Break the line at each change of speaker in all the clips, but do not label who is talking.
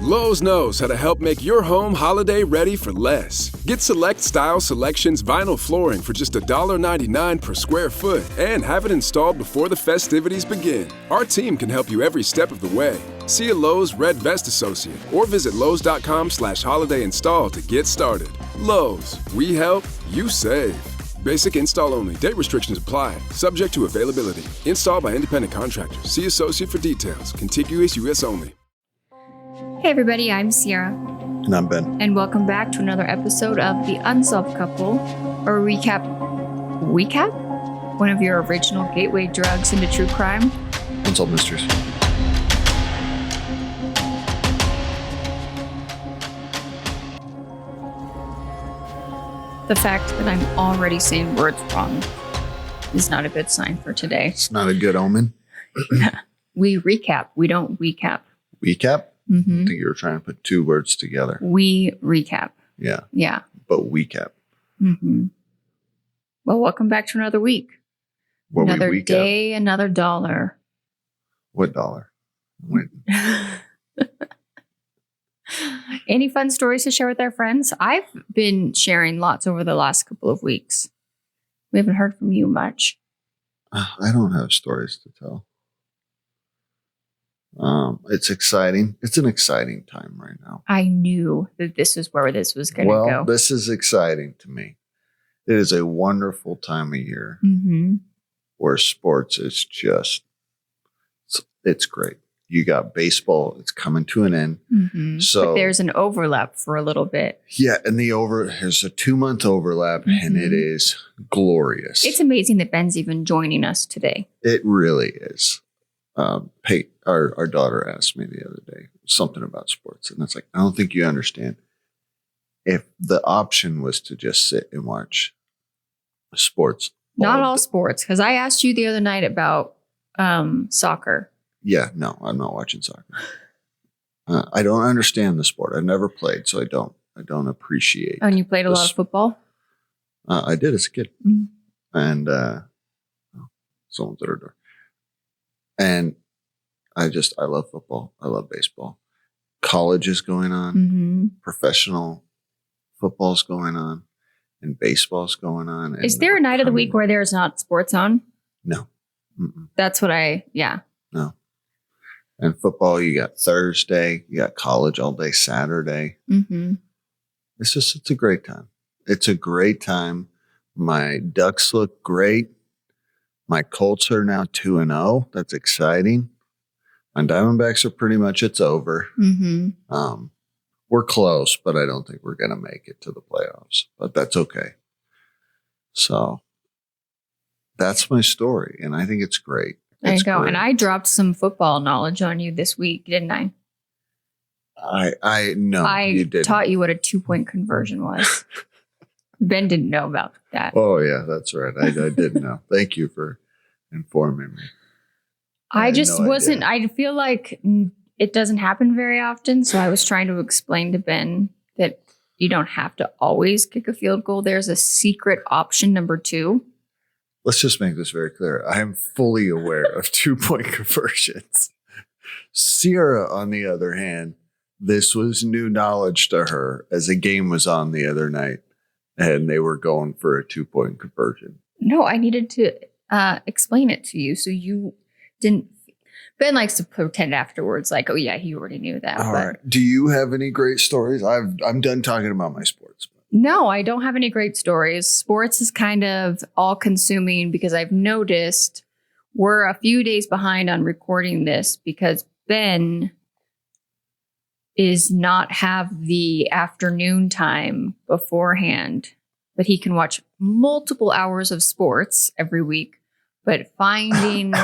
Lowe's knows how to help make your home holiday ready for less. Get Select Style Selections vinyl flooring for just $1.99 per square foot and have it installed before the festivities begin. Our team can help you every step of the way. See a Lowe's Red Vest associate or visit Lowe's.com/holiday install to get started. Lowe's, we help, you save. Basic install only. Date restrictions apply. Subject to availability. Installed by independent contractors. See associate for details. Contiguous U.S. only.
Hey everybody, I'm Sierra.
And I'm Ben.
And welcome back to another episode of The Unsolved Couple, or recap? One of your original gateway drugs into true crime.
Unsolved Mysteries.
The fact that I'm already saying words wrong is not a good sign for today.
It's not a good omen.
We recap. We don't recap.
Recap?
Mm-hmm.
I think you were trying to put two words together.
We recap.
Yeah.
Yeah.
But we cap.
Mm-hmm. Well, welcome back to another week.
What
another
we
day, another dollar.
What dollar? When?
Any fun stories to share with our friends? I've been sharing lots over the last couple of weeks. We haven't heard from you much.
I don't have stories to tell. It's exciting. It's an exciting time right now.
I knew that this is where this was going to go.
Well, this is exciting to me. It is a wonderful time of year where sports is just, it's great. You got baseball. It's coming to an end.
Mm-hmm.
So
but there's an overlap for a little bit.
Yeah. And there's a 2-month overlap and it is glorious.
It's amazing that Ben's even joining us today.
It really is. Our daughter asked me the other day something about sports. And it's like, I don't think you understand. If the option was to just sit and watch sports.
Not all sports. Because I asked you the other night about soccer.
Yeah, no, I'm not watching soccer. I don't understand the sport. I've never played, so I don't appreciate.
Oh, and you played a lot of football?
I did as a kid.
Mm-hmm.
And someone's at our door. And I love football. I love baseball. College is going on.
Mm-hmm.
Professional football's going on. And baseball's going on.
Is there a night of the week where there's not sports on?
No. Mm-mm.
That's what
No. And football, you got Thursday. You got college all day Saturday.
Mm-hmm.
It's a great time. It's a great time. My Ducks look great. My Colts are now 2-0. That's exciting. My Diamondbacks are pretty much, it's over.
Mm-hmm.
We're close, but I don't think we're going to make it to the playoffs. But that's okay. So that's my story. And I think it's great.
There you go.
Great.
And I dropped some football knowledge on you this week, didn't I?
You didn't.
Taught you what a 2-point conversion was. Ben didn't know about that.
Oh, yeah, that's right. I didn't know. Thank you for informing me.
I just wasn't. I feel like it doesn't happen very often. So I was trying to explain to Ben that you don't have to always kick a field goal. There's a secret option number 2.
Let's just make this very clear. I am fully aware of 2-point conversions. Sierra, on the other hand, this was new knowledge to her as a game was on the other night and they were going for a 2-point conversion.
No, I needed to explain it to you so you didn't. Ben likes to pretend afterwards like, oh, yeah, he already knew that.
All right. Do you have any great stories? I'm done talking about my sports.
No, I don't have any great stories. Sports is kind of all consuming because I've noticed we're a few days behind on recording this because Ben is not have the afternoon time beforehand, but he can watch multiple hours of sports every week. But finding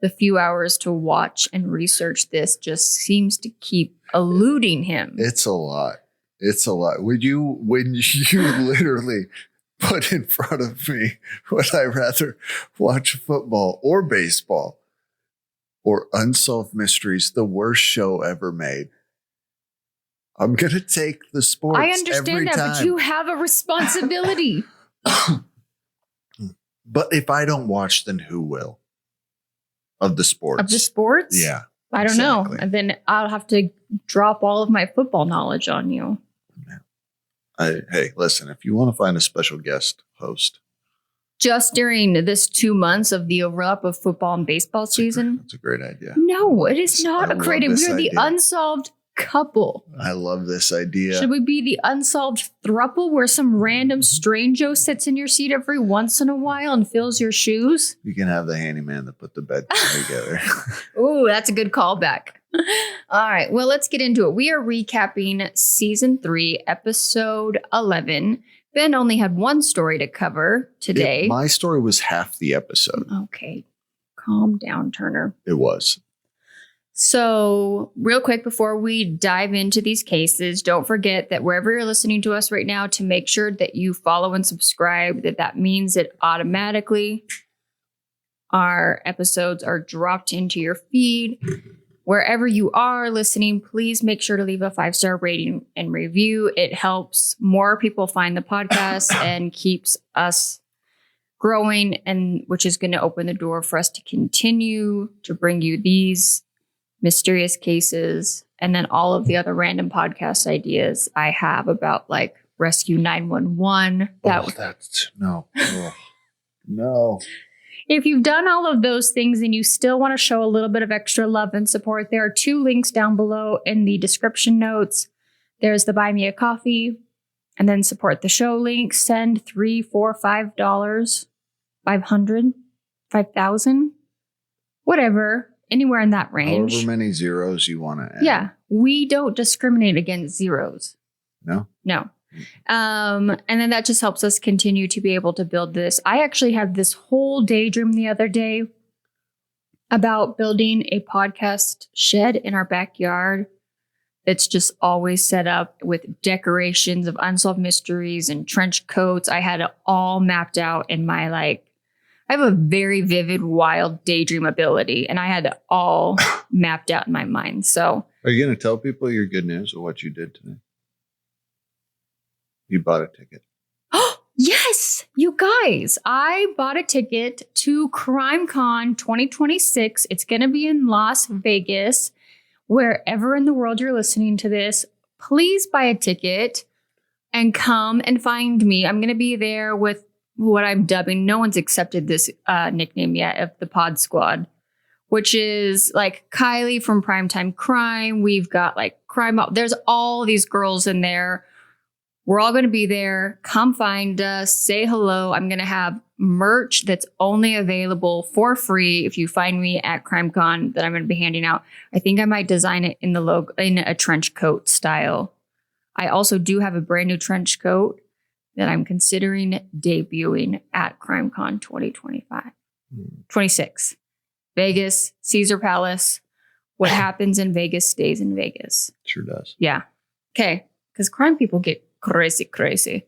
the few hours to watch and research this just seems to keep eluding him.
It's a lot. It's a lot. When you literally put in front of me, would I rather watch football or baseball or Unsolved Mysteries, the worst show ever made? I'm going to take the sports.
I understand that, but you have a responsibility.
But if I don't watch, then who will? Of the sports.
Of the sports?
Yeah.
I don't know. And then I'll have to drop all of my football knowledge on you.
Hey, listen, if you want to find a special guest host.
Just during this 2 months of the overlap of football and baseball season.
That's a great idea.
No, it is not a great idea. We are the Unsolved Couple.
I love this idea.
Should we be the Unsolved Thruple, where some random strange-o sits in your seat every once in a while and fills your shoes?
You can have the handyman that put the bed together.
Ooh, that's a good callback. All right, well, let's get into it. We are recapping season 3, episode 11. Ben only had one story to cover today.
My story was half the episode.
Okay, calm down, Turner.
It was.
So real quick, before we dive into these cases, don't forget that wherever you're listening to us right now, to make sure that you follow and subscribe, that means that automatically our episodes are dropped into your feed. Wherever you are listening, please make sure to leave a 5-star rating and review. It helps more people find the podcast and keeps us growing, and which is going to open the door for us to continue to bring you these mysterious cases, and then all of the other random podcast ideas I have about, like, Rescue 911.
No.
If you've done all of those things and you still want to show a little bit of extra love and support, there are 2 links down below in the description notes. There's the Buy Me a Coffee and then support the show link. Send $3, $4, $5, 500, 5,000, whatever. Anywhere in that range.
However many zeros you want to add.
Yeah. We don't discriminate against zeros.
No?
No. And then that just helps us continue to be able to build this. I actually had this whole daydream the other day about building a podcast shed in our backyard that's just always set up with decorations of Unsolved Mysteries and trench coats. I had it all mapped out in my, I have a very vivid, wild daydream ability, and I had it all mapped out in my mind. So,
are you going to tell people your good news of what you did today? You bought a ticket.
Yes, you guys, I bought a ticket to CrimeCon 2026. It's going to be in Las Vegas. Wherever in the world you're listening to this, please buy a ticket and come and find me. I'm going to be there with what I'm dubbing, no one's accepted this nickname yet, of the Pod Squad, which is like Kylie from Primetime Crime. We've got Crime Up. There's all these girls in there. We're all going to be there. Come find us. Say hello. I'm going to have merch that's only available for free if you find me at CrimeCon that I'm going to be handing out. I think I might design it in the logo in a trench coat style. I also do have a brand new trench coat that I'm considering debuting at CrimeCon 26. Vegas, Caesar Palace. What happens in Vegas stays in Vegas.
Sure does.
Yeah. Okay. Because crime people get crazy.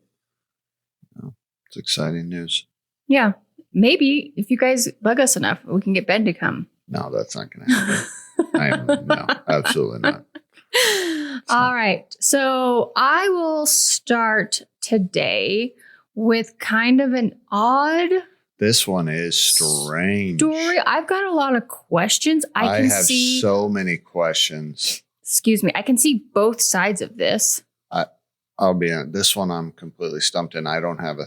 Oh, it's exciting news.
Yeah. Maybe if you guys bug us enough, we can get Ben to come.
No, that's not going to happen. No, absolutely not.
All right. So I will start today with kind of an odd.
This one is strange.
Story. I've got a lot of questions. I have
so many questions.
Excuse me. I can see both sides of this.
I'll be honest. This one I'm completely stumped and I don't have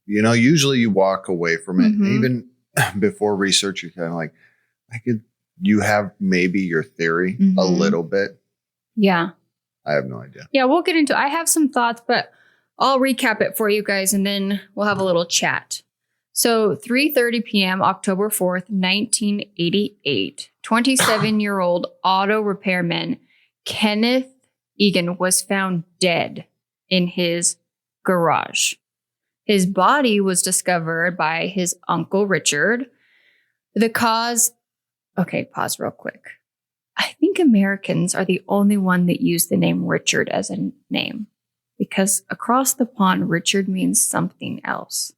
usually you walk away from it. Mm-hmm. Even before research, you're kind of like, you have maybe your theory a little bit.
Yeah.
I have no idea.
Yeah, we'll get into it. I have some thoughts, but I'll recap it for you guys and then we'll have a little chat. So 3:30 p.m., October 4th, 1988, 27-year-old auto repairman Kenneth Engie was found dead in his garage. His body was discovered by his uncle Richard. The cause... Okay, pause real quick. I think Americans are the only one that use the name Richard as a name, because across the pond, Richard means something else.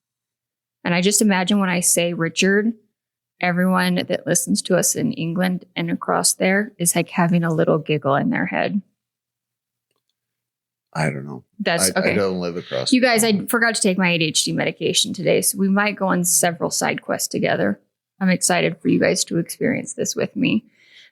And I just imagine when I say Richard, everyone that listens to us in England and across there is like having a little giggle in their head.
I don't know.
That's okay.
I don't live across.
You guys, I forgot to take my ADHD medication today, so we might go on several side quests together. I'm excited for you guys to experience this with me.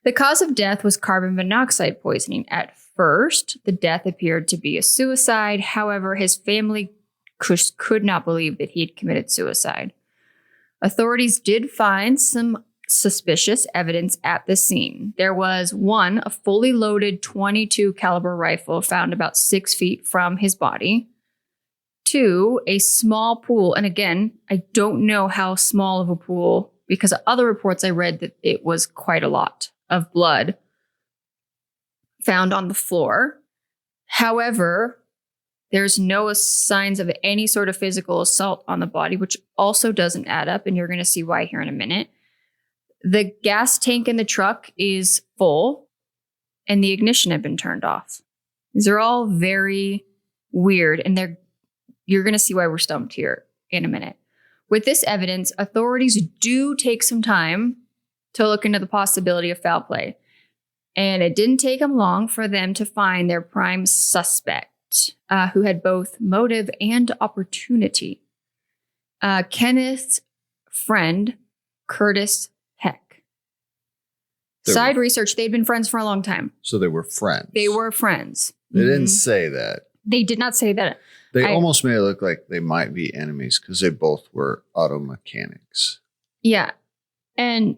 The cause of death was carbon monoxide poisoning. At first, the death appeared to be a suicide. However, his family could not believe that he had committed suicide. Authorities did find some suspicious evidence at the scene. There was a fully loaded .22 caliber rifle found about 6 feet from his body. 2, a small pool. And again, I don't know how small of a pool, because other reports I read that it was quite a lot of blood found on the floor. However, there's no signs of any sort of physical assault on the body, which also doesn't add up, and you're going to see why here in a minute. The gas tank in the truck is full, and the ignition had been turned off. These are all very weird, and you're going to see why we're stumped here in a minute. With this evidence, authorities do take some time to look into the possibility of foul play, and it didn't take them long for them to find their prime suspect, who had both motive and opportunity. Kenneth's friend, Curtis Heck. Side research, they'd been friends for a long time.
So they were friends.
They were friends.
They didn't say that.
They did not say that.
They almost made it look like they might be enemies because they both were auto mechanics.
Yeah. And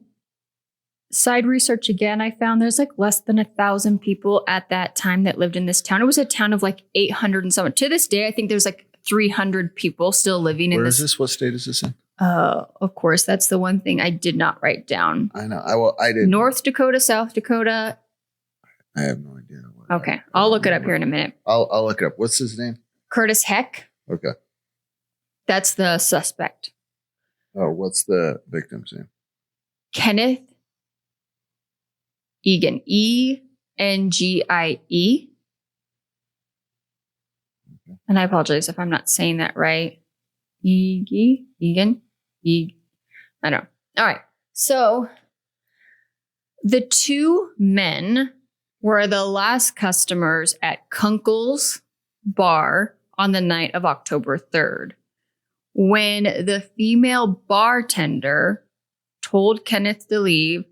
side research again, I found there's like less than 1,000 people at that time that lived in this town. It was a town of like 800 and something. To this day, I think there's like 300 people still living in this.
Where is this? What state is this in?
Of course, that's the one thing I did not write down.
I know. I did.
North Dakota, South Dakota.
I have no idea.
Okay. I'll look it up here in a minute.
I'll look it up. What's his name?
Curtis Heck.
Okay.
That's the suspect.
Oh, what's the victim's name?
Kenneth Engie. Engie. Okay. And I apologize if I'm not saying that right. Egan. I don't know. All right. So the 2 men were the last customers at Kunkel's bar on the night of October 3rd. When the female bartender told Kenneth to leave,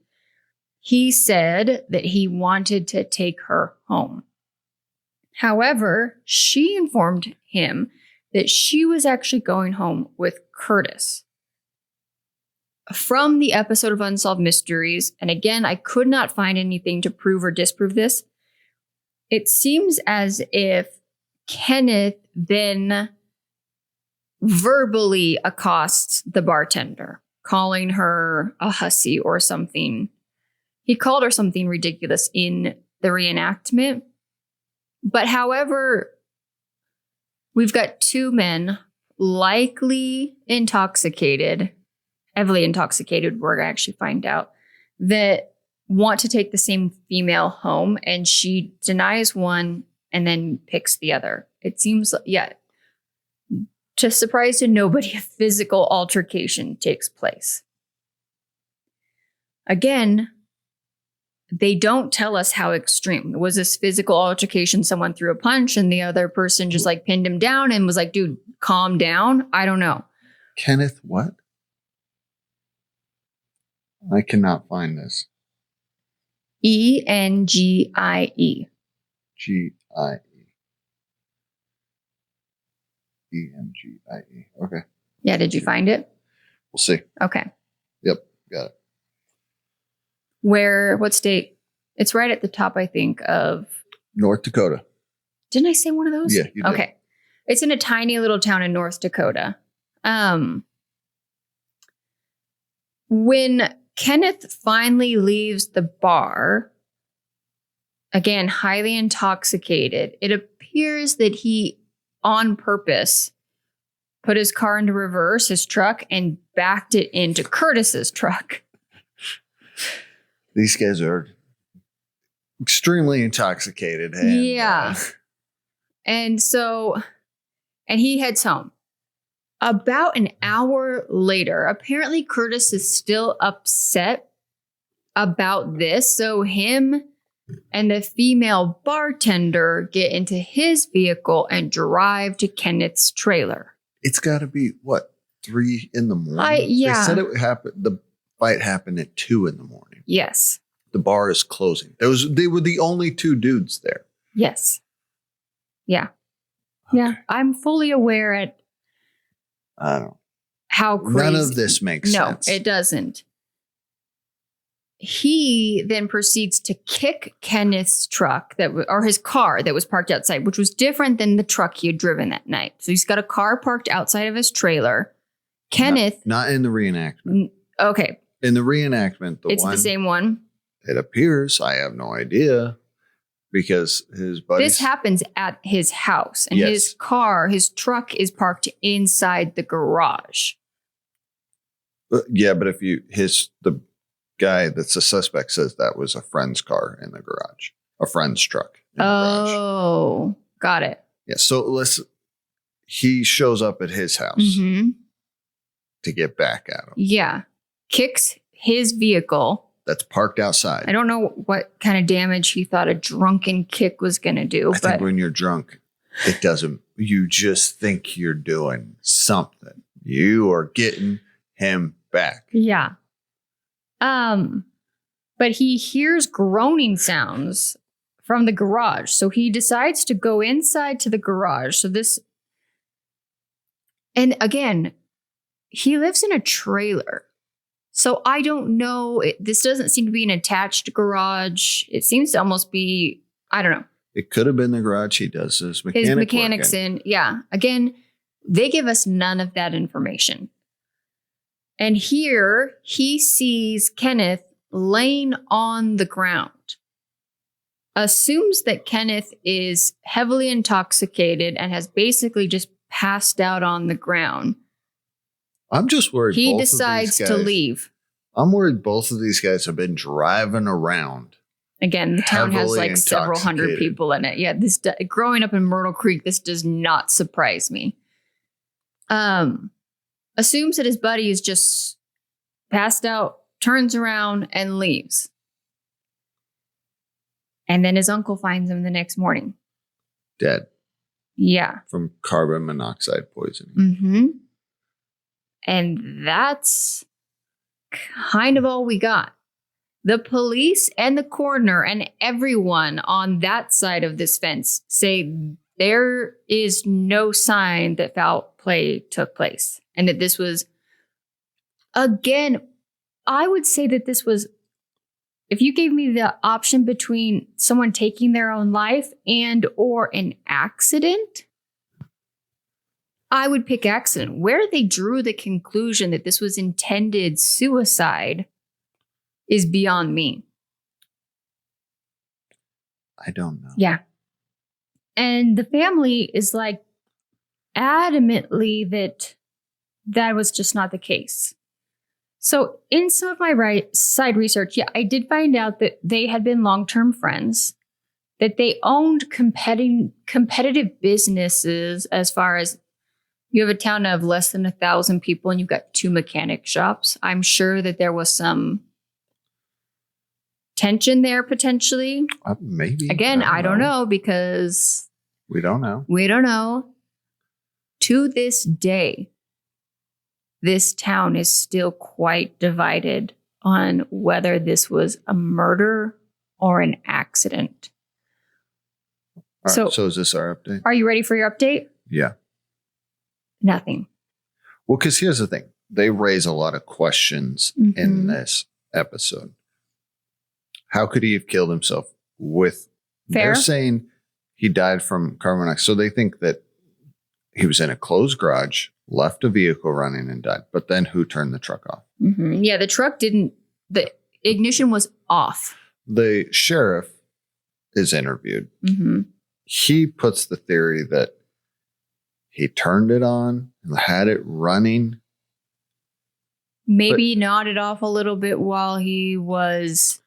he said that he wanted to take her home. However, she informed him that she was actually going home with Curtis. From the episode of Unsolved Mysteries, and again, I could not find anything to prove or disprove this, it seems as if Kenneth then verbally accosts the bartender, calling her a hussy or something. He called her something ridiculous in the reenactment. But however, we've got 2 men likely intoxicated, heavily intoxicated, we're going to actually find out, that want to take the same female home, and she denies one and then picks the other. It seems, to surprise to nobody, a physical altercation takes place. Again, they don't tell us how extreme. Was this physical altercation someone threw a punch and the other person just like pinned him down and was like, dude, calm down? I don't know.
Kenneth what? I cannot find this.
Engie.
Gie. Engie. Okay.
Yeah, did you find it?
We'll see.
Okay.
Yep, got it.
What state? It's right at the top, I think, of
North Dakota.
Didn't I say one of those?
Yeah, you did.
Okay. It's in a tiny little town in North Dakota. When Kenneth finally leaves the bar, again, highly intoxicated, it appears that he, on purpose, put his car into reverse, his truck, and backed it into Curtis's truck.
These guys are extremely intoxicated.
Yeah. And he heads home. About an hour later, apparently Curtis is still upset about this. So him and the female bartender get into his vehicle and drive to Kenneth's trailer.
It's got to be, 3 in the morning?
Yeah.
They said it happened. The fight happened at 2 in the morning.
Yes.
The bar is closing. They were the only two dudes there.
Yes. Yeah.
Okay.
Yeah. I'm fully aware at
I don't know.
how crazy.
None of this makes sense.
No, it doesn't. He then proceeds to kick Kenneth's truck or his car that was parked outside, which was different than the truck he had driven that night. So he's got a car parked outside of his trailer. Kenneth.
Not in the reenactment.
Okay.
In the reenactment,
It's the same one.
It appears. I have no idea. Because his buddy.
This happens at his house. And his truck is parked inside the garage.
Yeah, but if the guy that's a suspect says that was a friend's car in the garage, a friend's truck.
Oh, got it.
Yeah. So he shows up at his house to get back at him.
Yeah. Kicks his vehicle.
That's parked outside.
I don't know what kind of damage he thought a drunken kick was going to do.
I think when you're drunk, it doesn't, you just think you're doing something. You are getting him back.
Yeah. But he hears groaning sounds from the garage. So he decides to go inside to the garage. And again, he lives in a trailer. So I don't know. This doesn't seem to be an attached garage. It seems to almost be, I don't know.
It could have been the garage he does his
mechanics in. Yeah. Again, they give us none of that information. And here he sees Kenneth laying on the ground. Assumes that Kenneth is heavily intoxicated and has basically just passed out on the ground.
I'm just worried.
He decides to leave.
I'm worried both of these guys have been driving around.
Again, the town has like several hundred people in it. Yeah, growing up in Myrtle Creek, this does not surprise me. Assumes that his buddy is just passed out, turns around, and leaves. And then his uncle finds him the next morning.
Dead.
Yeah.
From carbon monoxide poisoning.
Mm-hmm. And that's kind of all we got. The police and the coroner and everyone on that side of this fence say there is no sign that foul play took place. And that this was, again, I would say that this was, if you gave me the option between someone taking their own life and or an accident, I would pick accident. Where they drew the conclusion that this was intended suicide is beyond me.
I don't know.
Yeah. And the family is like adamantly that was just not the case. So in some of my side research, yeah, I did find out that they had been long-term friends, that they owned competitive businesses as far as you have a town of less than 1,000 people and you've got 2 mechanic shops. I'm sure that there was some tension there potentially.
Maybe.
Again, I don't know because
we don't know.
We don't know. To this day, this town is still quite divided on whether this was a murder or an accident.
So is this our update?
Are you ready for your update?
Yeah.
Nothing.
Well, because here's the thing. They raise a lot of questions in this episode. How could he have killed himself with...
Fair.
They're saying he died from carbon monoxide. So they think that he was in a closed garage, left a vehicle running and died. But then who turned the truck off?
Mm-hmm. Yeah, the truck didn't... The ignition was off.
The sheriff is interviewed.
Mm-hmm.
He puts the theory that he turned it on, had it running.
Maybe nodded off a little bit while he was...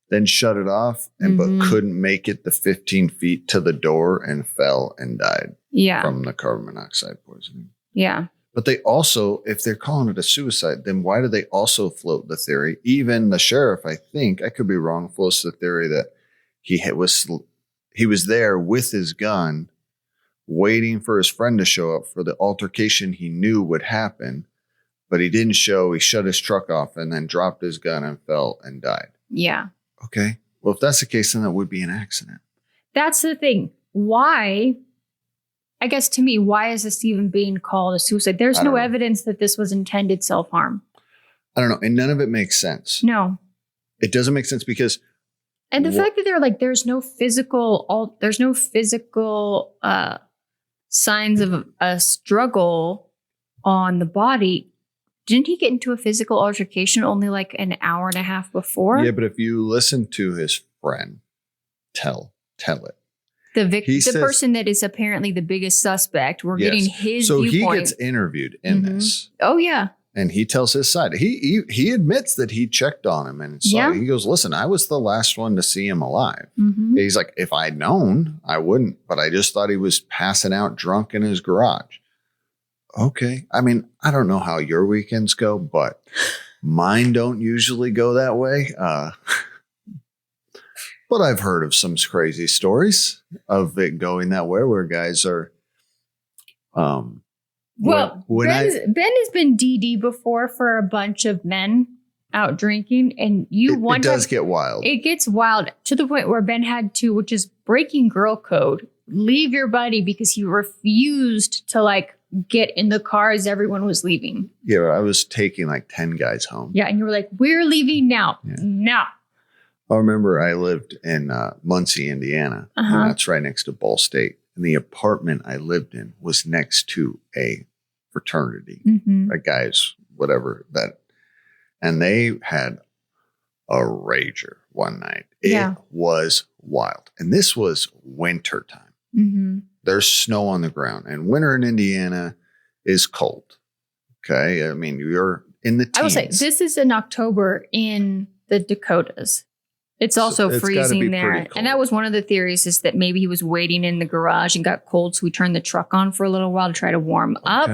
Then shut it off, but couldn't make it the 15 feet to the door and fell and died from the carbon monoxide poisoning.
Yeah.
But they also, if they're calling it a suicide, then why do they also float the theory? Even the sheriff, I think, I could be wrong, floats the theory that he was there with his gun, waiting for his friend to show up for the altercation he knew would happen, but he didn't show. He shut his truck off and then dropped his gun and fell and died.
Yeah.
Okay. Well, if that's the case, then that would be an accident.
That's the thing. Why? I guess to me, why is this even being called a suicide? There's no evidence that this was intended self-harm.
I don't know. And none of it makes sense.
No.
It doesn't make sense because.
And the fact that they're like, there's no physical signs of a struggle on the body. Didn't he get into a physical altercation only like an hour and a half before?
Yeah, but if you listen to his friend tell it.
The person that is apparently the biggest suspect, we're getting his viewpoint.
So he gets interviewed in this.
Oh, yeah.
And he tells his side. He admits that he checked on him and saw. He goes, listen, I was the last one to see him alive.
Mm-hmm.
He's like, if I'd known, I wouldn't. But I just thought he was passing out drunk in his garage. Okay. I mean, I don't know how your weekends go, but mine don't usually go that way. But I've heard of some crazy stories of it going that way where guys are.
Well, Ben has been DD before for a bunch of men out drinking, and it does
get wild.
It gets wild to the point where Ben had to, which is breaking girl code, leave your buddy because he refused to like get in the car as everyone was leaving.
Yeah, I was taking like 10 guys home.
Yeah, and you were like, "We're leaving now, now."
I remember I lived in Muncie, Indiana, and that's right next to Ball State. And the apartment I lived in was next to a fraternity, a guys, whatever that. And they had a rager one night. It was wild. And this was winter time.
Mm-hmm.
There's snow on the ground. And winter in Indiana is cold. Okay. I mean, you're in the teens.
I will say, this is in October in the Dakotas. It's also freezing there. And that was one of the theories, is that maybe he was waiting in the garage and got cold. So we turned the truck on for a little while to try to warm up.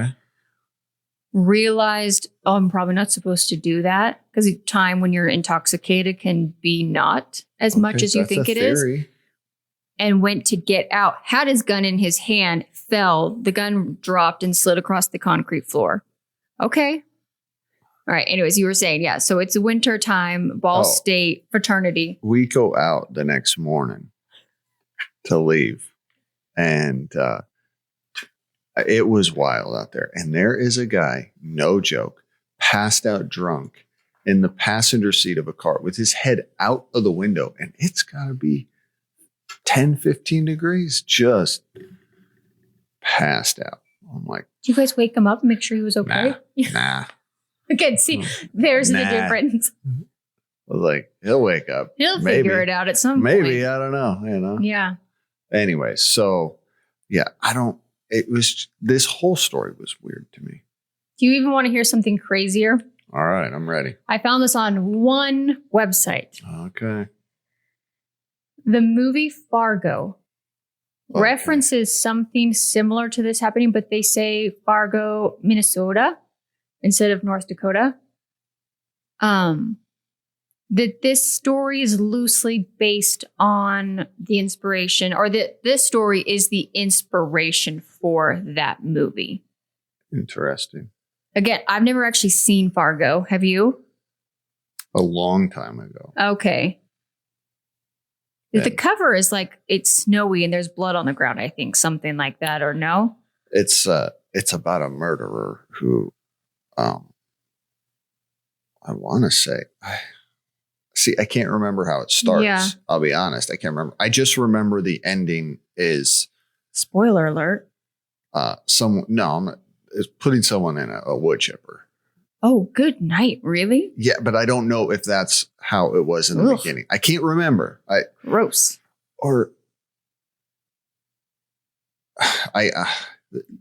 Realized, I'm probably not supposed to do that because time when you're intoxicated can be not as much as you think it is. And went to get out, had his gun in his hand, fell. The gun dropped and slid across the concrete floor. Okay. All right. Anyways, you were saying, so it's winter time, Ball State fraternity.
We go out the next morning to leave. And it was wild out there. And there is a guy, no joke, passed out drunk in the passenger seat of a car with his head out of the window. And it's got to be 10, 15 degrees, just passed out. I'm like,
did you guys wake him up and make sure he was okay?
Nah.
Again, see, there's the difference.
I was like, he'll wake up.
He'll figure it out at some point.
Maybe, I don't know,
Yeah.
Anyway, so, this whole story was weird to me.
Do you even want to hear something crazier?
All right, I'm ready.
I found this on one website.
Okay.
The movie Fargo references something similar to this happening, but they say Fargo, Minnesota, instead of North Dakota. That this story is loosely based on the inspiration, or that this story is the inspiration for that movie.
Interesting.
Again, I've never actually seen Fargo. Have you?
A long time ago.
Okay. The cover is like, it's snowy and there's blood on the ground, I think. Something like that, or no?
It's about a murderer who, I want to say, I can't remember how it starts.
Yeah.
I'll be honest. I can't remember. I just remember the ending is.
Spoiler alert.
It's putting someone in a wood chipper.
Oh, good night. Really?
Yeah, but I don't know if that's how it was in the beginning. I can't remember.
Gross.
Or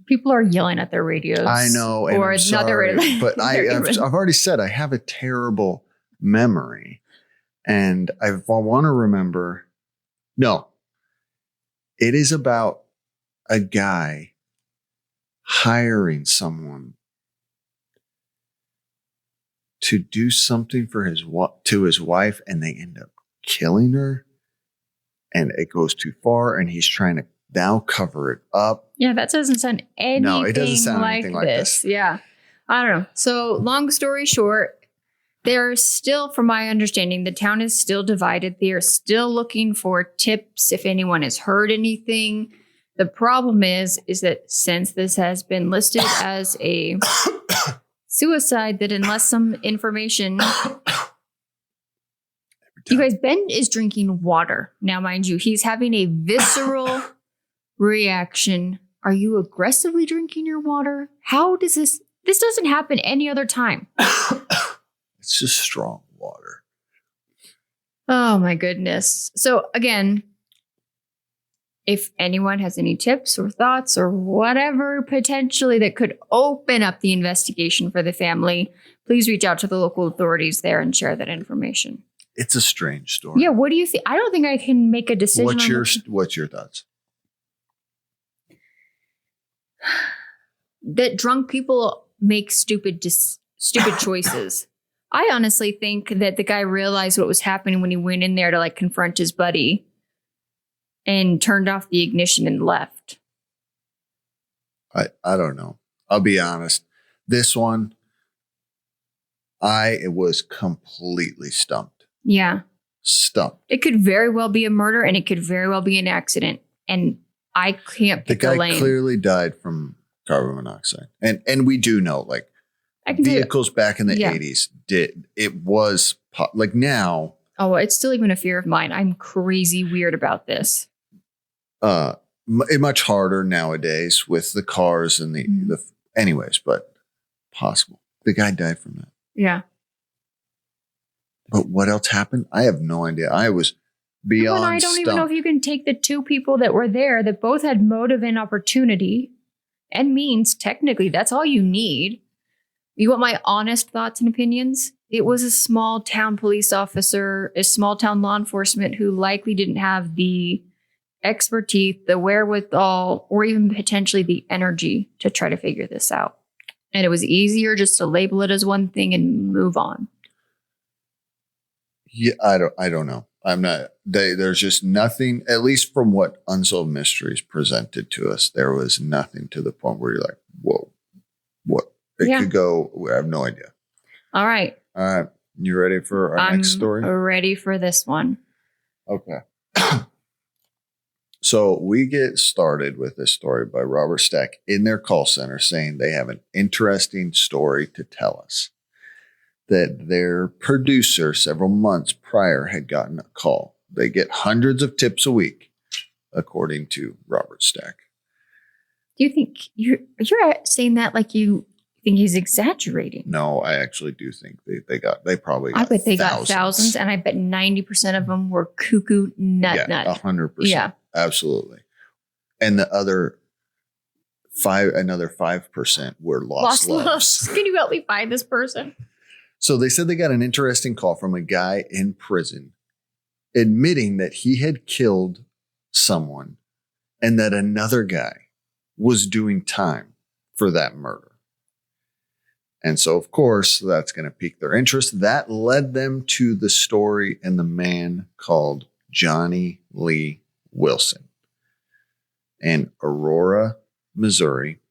people are yelling at their radios.
I know, and I'm sorry, but I've already said I have a terrible memory, and I want to remember. No, it is about a guy hiring someone to do something for his wife, and they end up killing her, and it goes too far, and he's trying to now cover it up.
Yeah, that doesn't sound anything
it doesn't sound
like
anything like
this. Yeah. I don't know. So long story short, They're still, from my understanding, the town is still divided. They are still looking for tips if anyone has heard anything. The problem is that since this has been listed as a suicide, that unless some information... You guys, Ben is drinking water. Now, mind you, he's having a visceral reaction. Are you aggressively drinking your water? How does this doesn't happen any other time.
It's just strong water.
Oh my goodness. So again, if anyone has any tips or thoughts or whatever potentially that could open up the investigation for the family, please reach out to the local authorities there and share that information.
It's a strange story.
Yeah, what do you think? I don't think I can make a decision.
What's your thoughts?
That drunk people make stupid choices. I honestly think that the guy realized what was happening when he went in there to like confront his buddy and turned off the ignition and left.
I don't know. I'll be honest. This one, I was completely stumped.
Yeah.
Stumped.
It could very well be a murder and it could very well be an accident. And I can't pick a lane.
The guy clearly died from carbon monoxide. And we do know, like, vehicles back in the 80s was like now.
Oh, it's still even a fear of mine. I'm crazy weird about this.
Much harder nowadays with the cars and the anyways, but possible. The guy died from that.
Yeah.
But what else happened? I have no idea. I was beyond
I don't even know if you can take the two people that were there that both had motive and opportunity and means. Technically, that's all you need. You want my honest thoughts and opinions? It was a small town police officer, a small town law enforcement who likely didn't have the expertise, the wherewithal, or even potentially the energy to try to figure this out. And it was easier just to label it as one thing and move on.
Yeah, I don't know. I'm not. There's just nothing. At least from what Unsolved Mysteries presented to us, there was nothing to the point where you're like, "Whoa, what?" It could go. I have no idea.
All right.
You ready for our next story?
I'm ready for this one.
Okay. So we get started with this story by Robert Stack in their call center saying they have an interesting story to tell us. That their producer several months prior had gotten a call. They get hundreds of tips a week, according to Robert Stack.
Do you think you're saying that like you think he's exaggerating?
No, I actually do think they probably got
I bet they
thousands.
got thousands, and I bet 90% of them were cuckoo nut.
100%.
Yeah,
absolutely. And the other 5% were lost loves.
Can you help me find this person?
So they said they got an interesting call from a guy in prison admitting that he had killed someone and that another guy was doing time for that murder. And so, of course, that's going to pique their interest. That led them to the story and the man called Johnny Lee Wilson in Aurora, Missouri,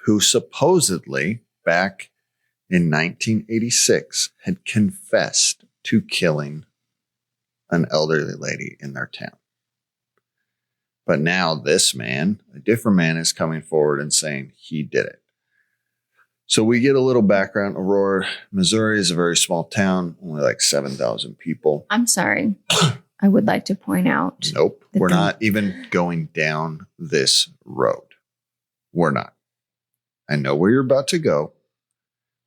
who supposedly back in 1986 had confessed to killing an elderly lady in their town. But now this man, a different man, is coming forward and saying he did it. So we get a little background. Aurora, Missouri is a very small town, only like 7,000 people.
I'm sorry. I would like to point out.
Nope. We're not even going down this road. We're not. I know where you're about to go.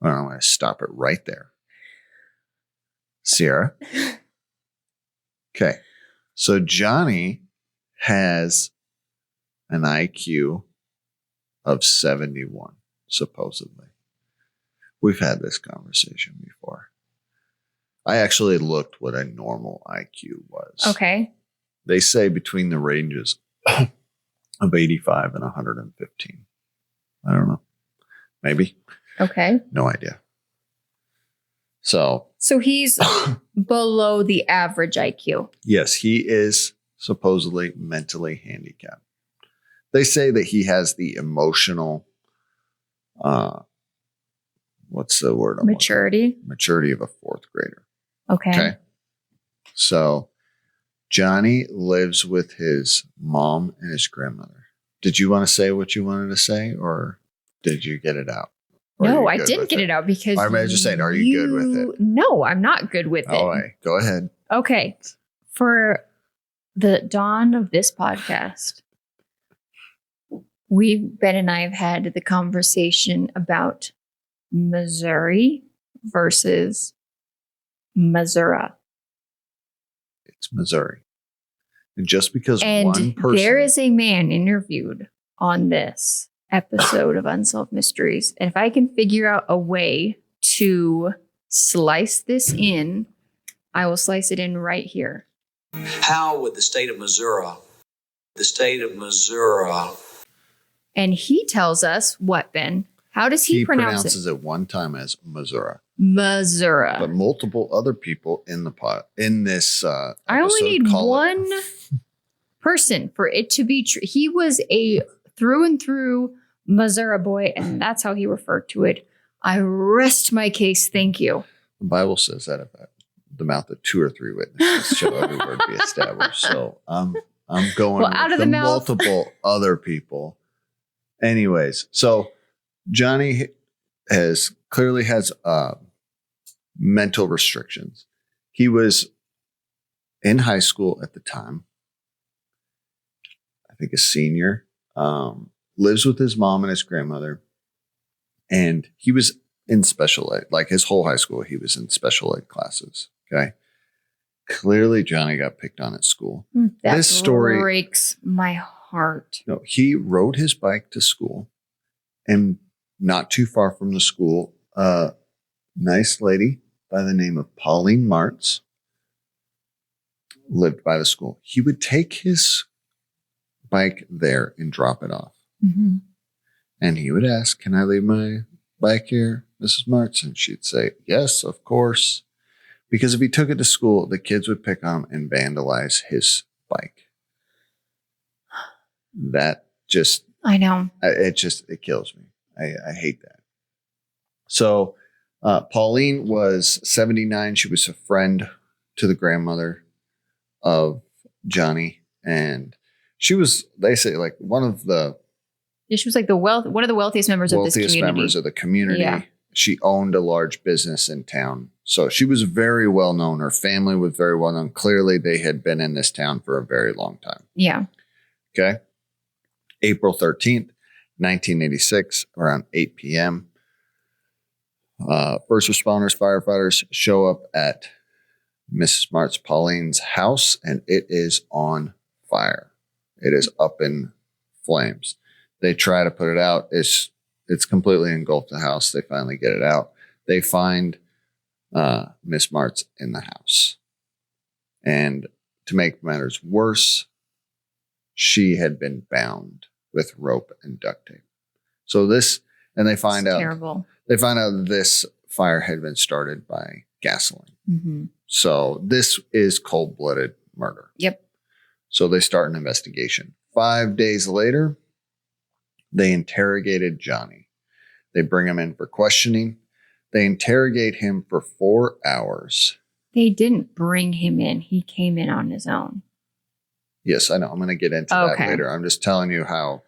Well, I'm going to stop it right there. Sierra. Okay. So Johnny has an IQ of 71, supposedly. We've had this conversation before. I actually looked what a normal IQ was.
Okay.
They say between the ranges of 85 and 115. I don't know. Maybe.
Okay.
No idea. So
he's below the average IQ.
Yes, he is supposedly mentally handicapped. They say that he has the emotional, what's the word? I'm
Maturity.
Maturity of a fourth grader.
Okay.
So Johnny lives with his mom and his grandmother. Did you want to say what you wanted to say, or did you get it out?
No, I didn't get it out because
I was just saying, are you good with it?
No, I'm not good with it.
All right, go ahead.
Okay. For the dawn of this podcast, Ben and I have had the conversation about Missouri versus Missouri.
It's Missouri. And just because
and
one person...
there is a man interviewed on this episode of Unsolved Mysteries. And if I can figure out a way to slice this in, I will slice it in right here.
How would the state of Missouri,
and he tells us what, Ben? How does he pronounce it?
He pronounces it one time as Missouri.
Missouri.
But multiple other people in this episode
I only need one person for it to be true. He was a through and through Missouri boy, and that's how he referred to it. I rest my case. Thank you.
The Bible says that about the mouth of 2 or 3 witnesses shall every word be established. So I'm going
out
with
of the mouth.
multiple other people. Anyways, so Johnny clearly has mental restrictions. He was in high school at the time. I think a senior. Lives with his mom and his grandmother. And he was in special ed. Like his whole high school, he was in special ed classes. Okay. Clearly, Johnny got picked on at school.
That
this story
breaks my heart.
No, he rode his bike to school, and not too far from the school, a nice lady by the name of Pauline Martz lived by the school. He would take his bike there and drop it off.
Mm-hmm.
And he would ask, "Can I leave my bike here, Mrs. Martz?" And she'd say, "Yes, of course." Because if he took it to school, the kids would pick on him and vandalize his bike. That just...
I know.
It kills me. I hate that. So Pauline was 79. She was a friend to the grandmother of Johnny. And she was, they say, like one of the...
Yeah, she was like one of the wealthiest members of this community.
Members of the community. Yeah. She owned a large business in town. So she was very well known. Her family was very well known. Clearly, they had been in this town for a very long time.
Yeah.
Okay. April 13th, 1986, around 8 p.m. First responders, firefighters show up at Mrs. Martz Pauline's house, and it is on fire. It is up in flames. They try to put it out. It's completely engulfed the house. They finally get it out. They find Miss Martz in the house. And to make matters worse, she had been bound with rope and duct tape. So they find out terrible. They find out that this fire had been started by gasoline. Mm-hmm. So this is cold-blooded murder.
Yep.
So they start an investigation. 5 days later, they interrogated Johnny. They bring him in for questioning. They interrogate him for 4 hours.
They didn't bring him in. He came in on his own.
Yes, I know. I'm going to get into that later. I'm just telling you how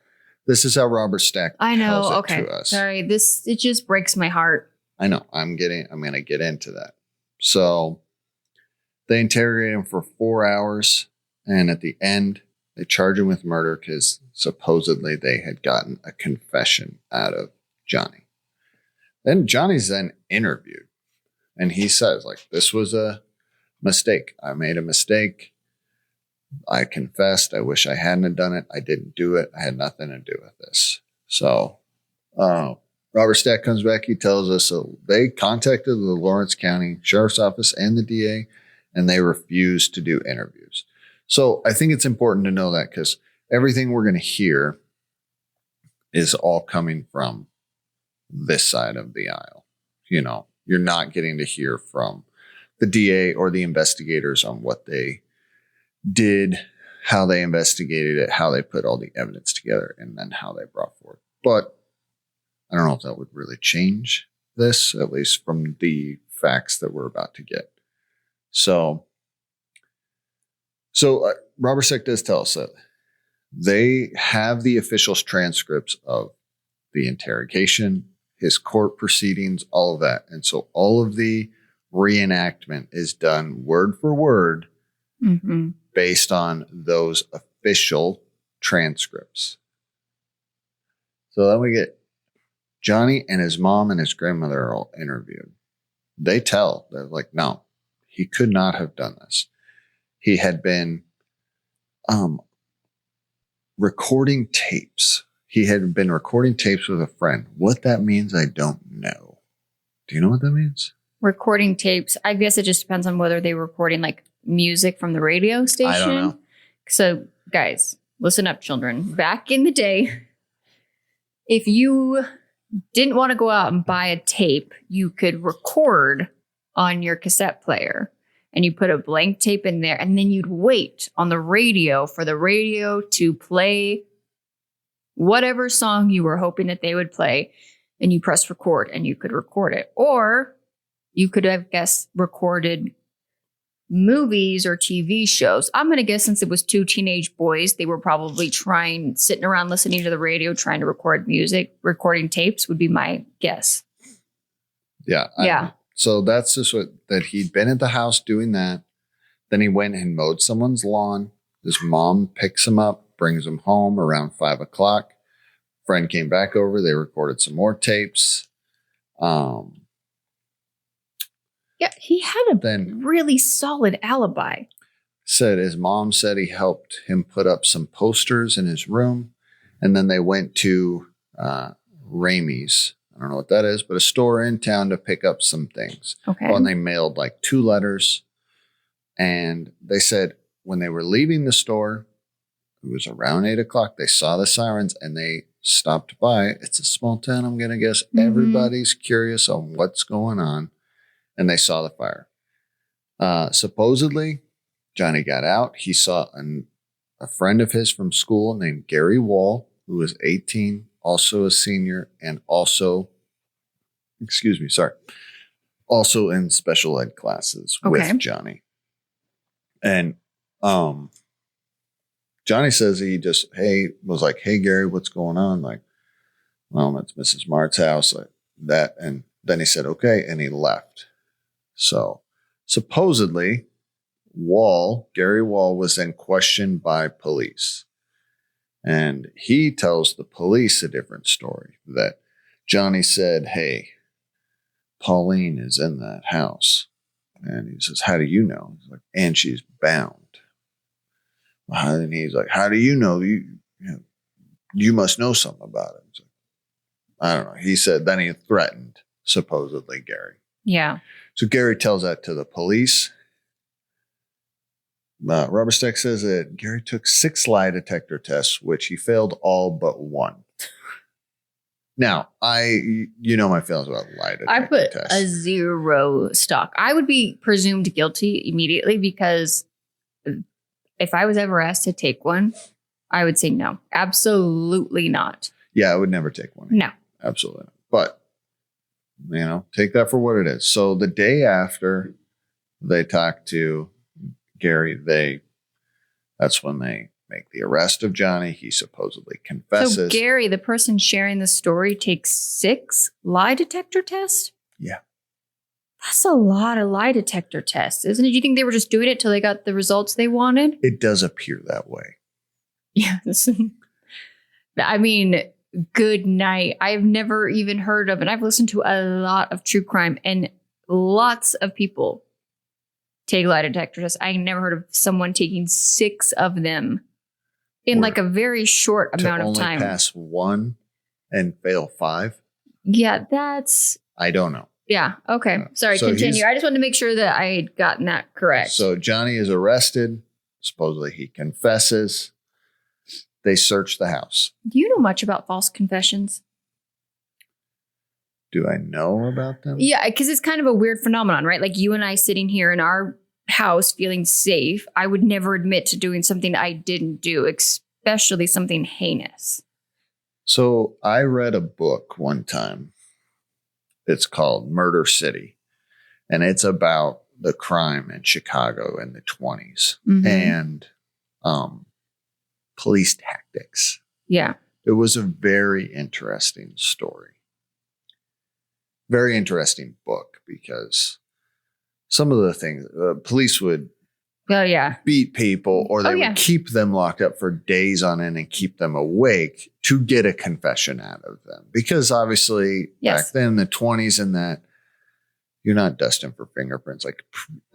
this is how Robert Stack tells it to us.
Sorry, it just breaks my heart.
I know. I'm going to get into that. So they interrogate him for 4 hours, and at the end, they charge him with murder because supposedly they had gotten a confession out of Johnny. Then Johnny's then interviewed, and he says, like, this was a mistake. I made a mistake. I confessed. I wish I hadn't done it. I didn't do it. I had nothing to do with this. So Robert Stack comes back. He tells us they contacted the Lawrence County Sheriff's Office and the DA, and they refused to do interviews. So I think it's important to know that because everything we're going to hear is all coming from this side of the aisle. You know, you're not getting to hear from the DA or the investigators on what they did, how they investigated it, how they put all the evidence together, and then how they brought forth. But I don't know if that would really change this, at least from the facts that we're about to get. So Robert Stack does tell us that they have the official transcripts of the interrogation, his court proceedings, all of that. And so all of the reenactment is done word for word based on those official transcripts. So then we get Johnny and his mom and his grandmother are all interviewed. They're like, no, he could not have done this. He had been recording tapes. He had been recording tapes with a friend. What that means, I don't know. Do you know what that means?
Recording tapes. I guess it just depends on whether they were recording like music from the radio station.
I don't know.
So, guys, listen up, children. Back in the day, if you didn't want to go out and buy a tape, you could record on your cassette player. And you put a blank tape in there, and then you'd wait on the radio for the radio to play whatever song you were hoping that they would play. And you press record, and you could record it. Or you could have, recorded movies or TV shows. I'm going to guess since it was two teenage boys, they were probably sitting around listening to the radio, trying to record music. Recording tapes would be my guess.
Yeah. So that's just that he'd been at the house doing that. Then he went and mowed someone's lawn. His mom picks him up, brings him home around 5 o'clock. Friend came back over. They recorded some more tapes.
Yeah, he had a really solid alibi.
Said his mom said he helped him put up some posters in his room. And then they went to Ramey's. I don't know what that is, but a store in town to pick up some things.
Okay.
Well, and they mailed like 2 letters. And they said when they were leaving the store, it was around 8 o'clock, they saw the sirens and they stopped by. It's a small town, I'm going to guess. Everybody's curious on what's going on. And they saw the fire. Supposedly, Johnny got out. He saw a friend of his from school named Gary Wall, who was 18, also a senior, and also in special ed classes with Johnny. And Johnny says he just, was like, hey, Gary, what's going on? Like, well, it's Mrs. Martz's house, like that. And then he said, okay. And he left. So supposedly Gary Wall was then questioned by police. And he tells the police a different story, that Johnny said, hey, Pauline is in that house. And he says, how do you know? He's like, and she's bound. And he's like, how do you know? You must know something about it. Like, I don't know. He said, then he threatened, supposedly, Gary.
Yeah.
So Gary tells that to the police. Robert Stack says that Gary took 6 lie detector tests, which he failed all but 1. Now, you know my feelings about lie detector tests.
I put a 0 stock. I would be presumed guilty immediately because if I was ever asked to take one, I would say no. Absolutely not.
Yeah, I would never take one.
No.
Absolutely not. But, take that for what it is. So the day after they talk to Gary, that's when they make the arrest of Johnny. He supposedly confesses.
So Gary, the person sharing the story, takes 6 lie detector tests?
Yeah.
That's a lot of lie detector tests, isn't it? Do you think they were just doing it till they got the results they wanted?
It does appear that way.
Yes. I mean, good night. I've never even heard of, and I've listened to a lot of true crime, and lots of people take lie detector tests. I never heard of someone taking 6 of them in like a very short amount of time.
To only pass 1 and fail 5?
Yeah, that's...
I don't know.
Yeah, okay. Sorry,
so
continue. I just wanted to make sure that I had gotten that correct.
So Johnny is arrested. Supposedly he confesses. They search the house.
Do you know much about false confessions?
Do I know about them?
Yeah, because it's kind of a weird phenomenon, right? Like you and I sitting here in our house feeling safe. I would never admit to doing something I didn't do, especially something heinous.
So I read a book one time, It's called Murder City. And it's about the crime in Chicago in the 20s and police tactics.
Yeah.
It was a very interesting story. Very interesting book because some of the things police would beat people or they would keep them locked up for days on end and keep them awake to get a confession out of them. Because obviously back then in the 20s and that you're not dusting for fingerprints. Like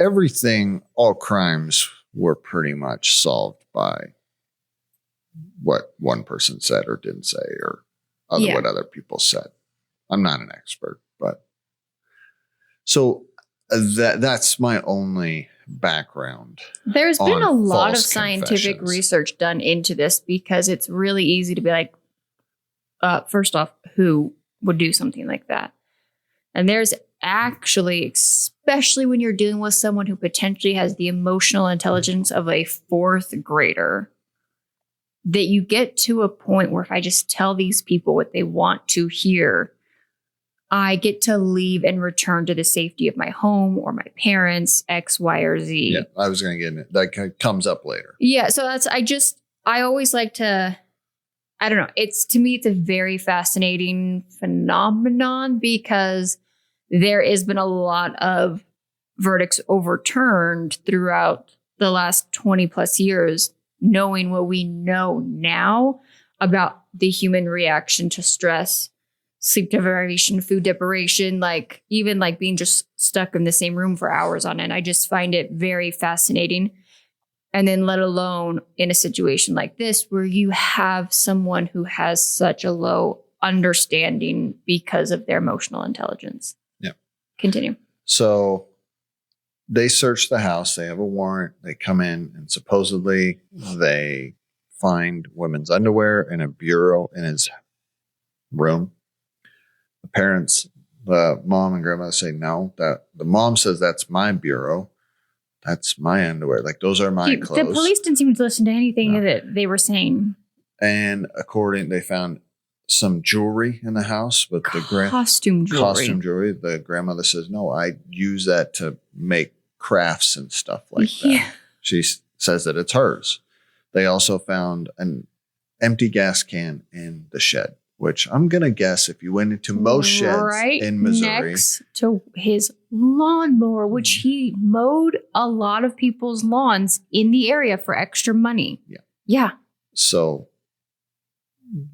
everything, all crimes were pretty much solved by what one person said or didn't say or what other people said. I'm not an expert, but so that's my only background.
There's been a lot of scientific research done into this because it's really easy to be like, first off, who would do something like that? And there's actually, especially when you're dealing with someone who potentially has the emotional intelligence of a fourth grader, that you get to a point where if I just tell these people what they want to hear, I get to leave and return to the safety of my home or my parents, X, Y, or Z.
Yeah, I was going to get it. That comes up later.
Yeah, so I always like to, I don't know. To me, it's a very fascinating phenomenon because there has been a lot of verdicts overturned throughout the last 20 plus years, knowing what we know now about the human reaction to stress, sleep deprivation, food deprivation, like even like being just stuck in the same room for hours on end. I just find it very fascinating. And then let alone in a situation like this, where you have someone who has such a low understanding because of their emotional intelligence.
Yeah.
Continue.
So they search the house. They have a warrant. They come in and supposedly they find women's underwear in a bureau in his room. The parents, the mom and grandmother say no. That the mom says that's my bureau. That's my underwear. Like those are my clothes.
The police didn't seem to listen to anything that they were saying.
And they found some jewelry in the house, but
costume jewelry.
The grandmother says, no, I use that to make crafts and stuff like that. She says that it's hers. They also found an empty gas can in the shed, which I'm going to guess if you went into most sheds in Missouri.
Next to his lawnmower, which he mowed a lot of people's lawns in the area for extra money.
Yeah.
Yeah.
So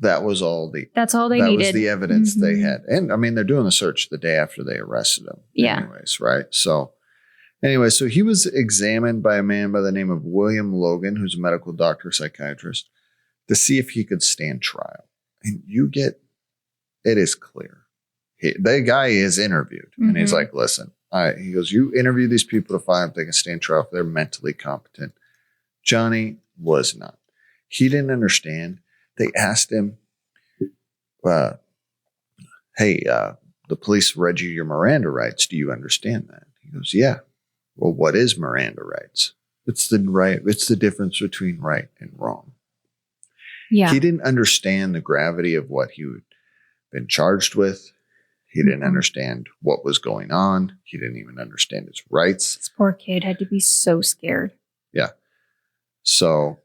that was all they needed.
That
was the evidence they had. And I mean, they're doing the search the day after they arrested him.
Yeah.
Anyways, right? So anyway, so he was examined by a man by the name of William Logan, who's a medical doctor, psychiatrist, to see if he could stand trial. And it is clear. The guy is interviewed. And he's like, listen, he goes, you interview these people to find if they can stand trial if they're mentally competent. Johnny was not. He didn't understand. They asked him, hey, the police read you your Miranda rights. Do you understand that? He goes, yeah. Well, what is Miranda rights? It's the difference between right and wrong.
Yeah.
He didn't understand the gravity of what he had been charged with. He didn't understand what was going on. He didn't even understand his rights.
This poor kid had to be so scared.
Yeah. So,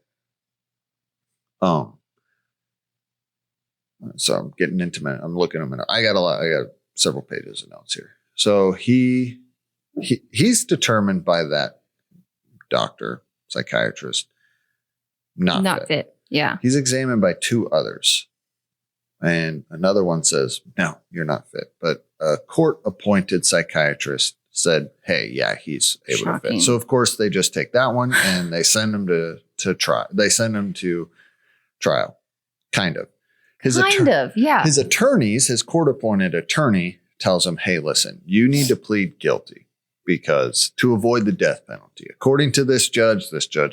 I'm getting into I'm looking at them. I got several pages of notes here. So he's determined by that doctor, psychiatrist, not fit.
Yeah.
He's examined by two others. And another one says, no, you're not fit. But a court-appointed psychiatrist said, hey, yeah, he's able to fit. So, of course, they just take that one and they send him to trial. They send him to trial, kind of. His attorneys, his court-appointed attorney tells him, hey, listen, you need to plead guilty because to avoid the death penalty. According to this judge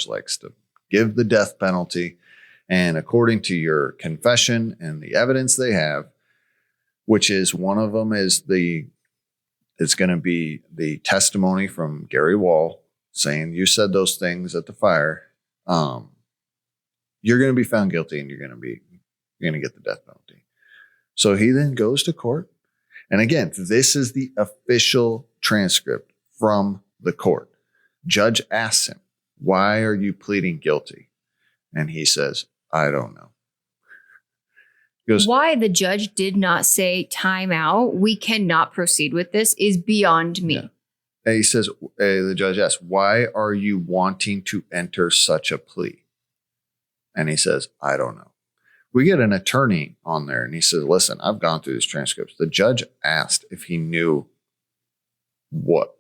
likes to give the death penalty. And according to your confession and the evidence they have, which is one of them is it's going to be the testimony from Gary Wall saying you said those things at the fire. You're going to be found guilty and you're going to get the death penalty. So he then goes to court And again, this is the official transcript from the court. Judge asks him, why are you pleading guilty? And he says, I don't know. He goes,
why the judge did not say time out, we cannot proceed with this, is beyond me.
Yeah. And he says, the judge asks, why are you wanting to enter such a plea? And he says, I don't know. We get an attorney on there and he says, listen, I've gone through these transcripts. The judge asked if he knew what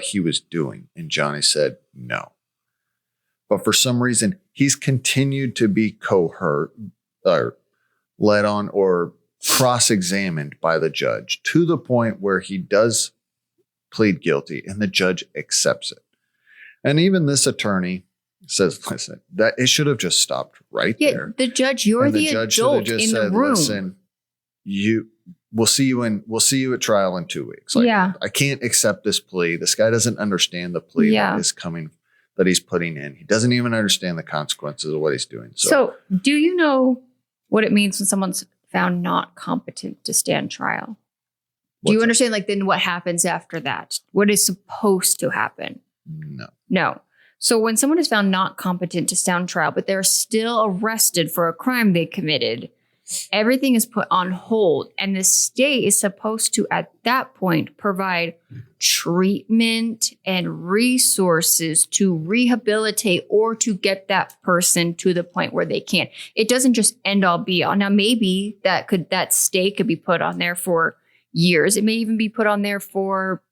he was doing. And Johnny said, no. But for some reason, he's continued to be coerced or led on or cross-examined by the judge to the point where he does plead guilty and the judge accepts it. And even this attorney says, listen, that it should have just stopped right there.
The judge, you're the adult in the room.
Listen, we'll see you at trial in 2 weeks. I can't accept this plea. This guy doesn't understand the plea that is coming, that he's putting in. He doesn't even understand the consequences of what he's doing.
So do you know what it means when someone's found not competent to stand trial? Do you understand, then what happens after that? What is supposed to happen? No. So when someone is found not competent to stand trial, but they're still arrested for a crime they committed, everything is put on hold. And the state is supposed to, at that point, provide treatment and resources to rehabilitate or to get that person to the point where they can. It doesn't just end all be all. Now, maybe that stay could be put on there for years. It may even be put on there for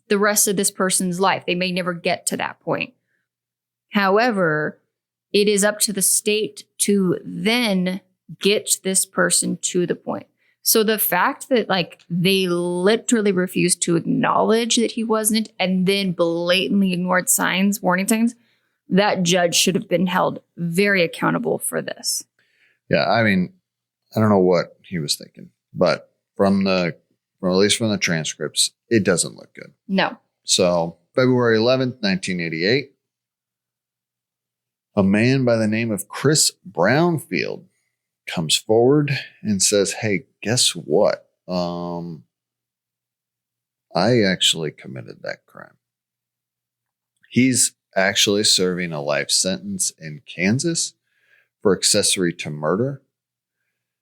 the rest of this person's life. They may never get to that point. However, it is up to the state to then get this person to the point. So the fact that they literally refused to acknowledge that he wasn't and then blatantly ignored warning signs, that judge should have been held very accountable for this.
Yeah, I mean, I don't know what he was thinking, but at least from the transcripts, it doesn't look good.
No.
So February 11th, 1988, a man by the name of Chris Brownfield comes forward and says, hey, guess what? I actually committed that crime. He's actually serving a life sentence in Kansas for accessory to murder.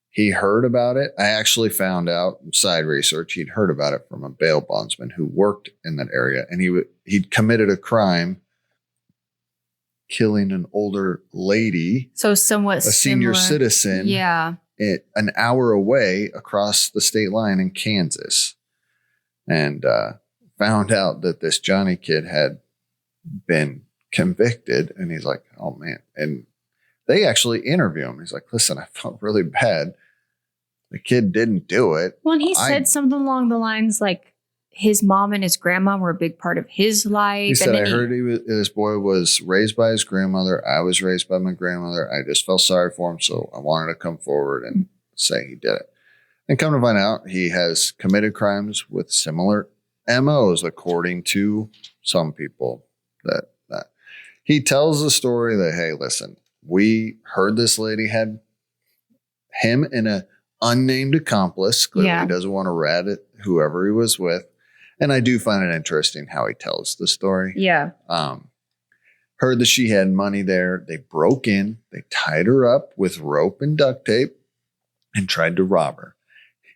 He heard about it. I actually found out in side research, he'd heard about it from a bail bondsman who worked in that area. And he'd committed a crime, killing an older lady.
So somewhat
a senior
similar.
Citizen.
Yeah.
An hour away across the state line in Kansas. And found out that this Johnny kid had been convicted. And he's like, oh, man. And they actually interview him. He's like, listen, I felt really bad. The kid didn't do it.
Well, and he said something along the lines like his mom and his grandma were a big part of his life.
He said, I heard this boy was raised by his grandmother. I was raised by my grandmother. I just felt sorry for him. So I wanted to come forward and say he did it. And come to find out, he has committed crimes with similar MOs, according to some people. That he tells the story that, hey, listen, we heard this lady had him and an unnamed accomplice. Clearly, he doesn't want to rat at whoever he was with. And I do find it interesting how he tells the story.
Yeah.
Heard that she had money there. They broke in. They tied her up with rope and duct tape and tried to rob her.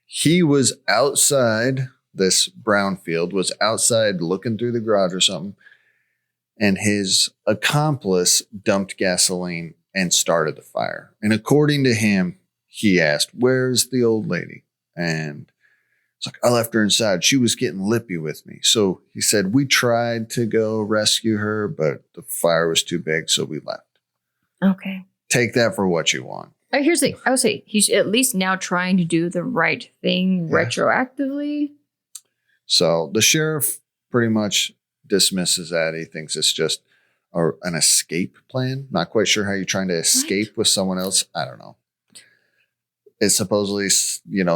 He was outside. This Brownfield was outside looking through the garage or something. And his accomplice dumped gasoline and started the fire. And according to him, he asked, where's the old lady? And it's like, I left her inside. She was getting lippy with me. So he said, we tried to go rescue her, but the fire was too big. So we left.
Okay.
Take that for what you want.
I would say he's at least now trying to do the right thing retroactively.
So the sheriff pretty much dismisses that. He thinks it's just an escape plan. Not quite sure how you're trying to escape with someone else. I don't know. It supposedly,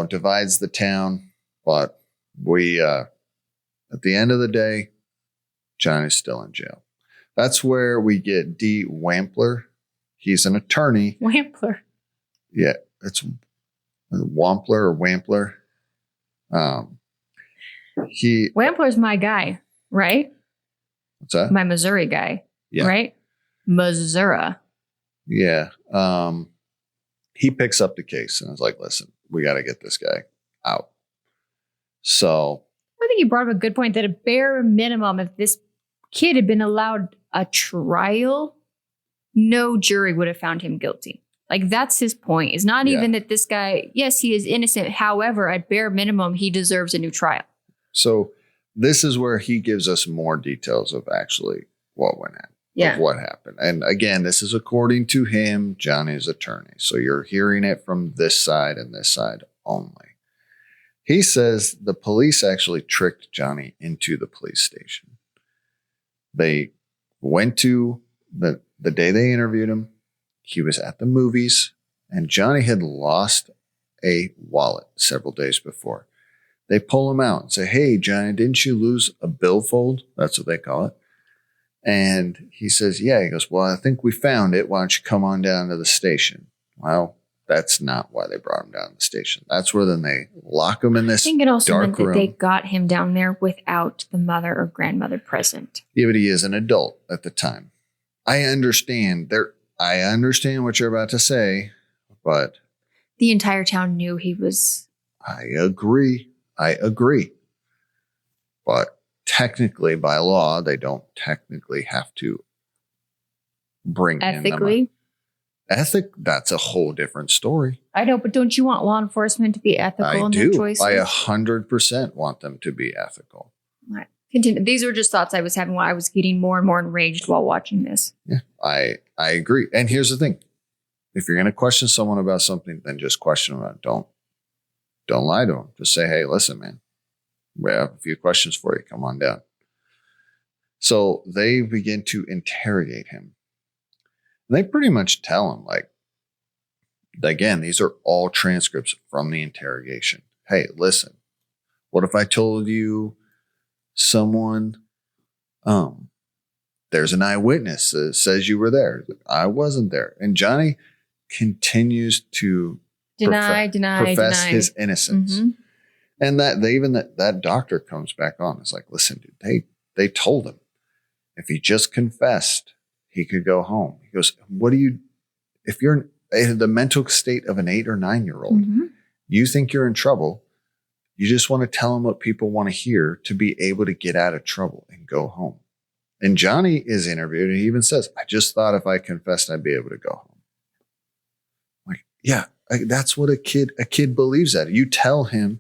divides the town, but we, at the end of the day, Johnny's still in jail. That's where we get D. Wampler. He's an attorney.
Wampler.
Yeah, it's Wampler or Wampler.
Wampler's my guy, right?
What's that?
My Missouri guy,
Yeah.
right? Missouri.
Yeah. He picks up the case and is like, listen, we got to get this guy out. So
I think you brought up a good point that a bare minimum, if this kid had been allowed a trial, no jury would have found him guilty. Like, that's his point. It's not even that this guy, yes, he is innocent. However, at bare minimum, he deserves a new trial.
So this is where he gives us more details of actually what went on. Of what happened. And again, this is according to him, Johnny's attorney. So you're hearing it from this side and this side only. He says the police actually tricked Johnny into the police station. They went to the day they interviewed him. He was at the movies and Johnny had lost a wallet several days before. They pull him out and say, hey, Johnny, didn't you lose a billfold? That's what they call it. And he says, yeah. He goes, well, I think we found it. Why don't you come on down to the station? Well, that's not why they brought him down to the station. That's where then they lock him in this dark room. I think it also meant that
they got him down there without the mother or grandmother present.
Yeah, but he is an adult at the time. I understand what you're about to say, but
the entire town knew he was.
I agree. But technically, by law, they don't technically have to bring
ethically.
That's a whole different story.
I know, but don't you want law enforcement to be ethical in their choices?
I 100% want them to be ethical.
Right. Continue. These were just thoughts I was having while I was getting more and more enraged while watching this.
Yeah, I agree. And here's the thing. If you're going to question someone about something, then just question them about it. Don't lie to them. Just say, hey, listen, man, we have a few questions for you. Come on down. So they begin to interrogate him. And they pretty much tell him, like, again, these are all transcripts from the interrogation. Hey, listen, what if I told you someone, there's an eyewitness that says you were there. I wasn't there. And Johnny continues to profess his innocence. Mm-hmm. And that doctor comes back on. It's like, listen, dude, they told him if he just confessed, he could go home. He goes, if you're in the mental state of an 8 or 9-year-old, you think you're in trouble. You just want to tell them what people want to hear to be able to get out of trouble and go home. And Johnny is interviewed and he even says, I just thought if I confessed, I'd be able to go home. Like, yeah, that's what a kid believes that. You tell him.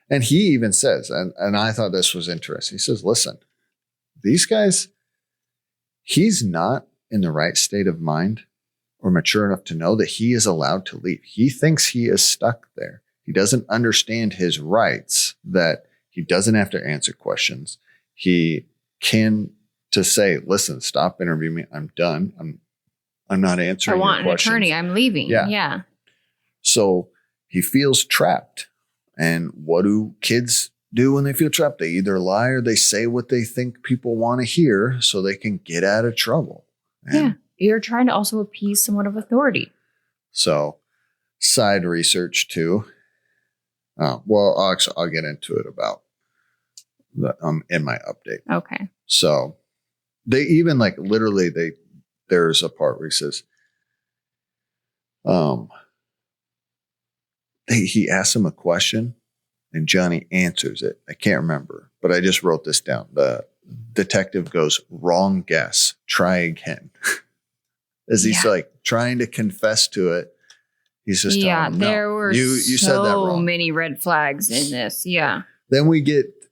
And he even says, and I thought this was interesting. He says, listen, these guys, he's not in the right state of mind or mature enough to know that he is allowed to leave. He thinks he is stuck there. He doesn't understand his rights, that he doesn't have to answer questions. He can to say, listen, stop interviewing me. I'm done. I'm not answering your questions. I want an attorney.
I'm leaving. Yeah.
So he feels trapped. And what do kids do when they feel trapped? They either lie or they say what they think people want to hear so they can get out of trouble. And
you're trying to also appease someone of authority.
So side research too. Well, I'll get into it about in my update.
Okay.
So they even there's a part where he says, he asks him a question and Johnny answers it. I can't remember, but I just wrote this down. The detective goes, wrong guess, try again. As he's like trying to confess to it. He's just telling him, no,
there were
you said that wrong.
So many red flags in this. Yeah.
Then we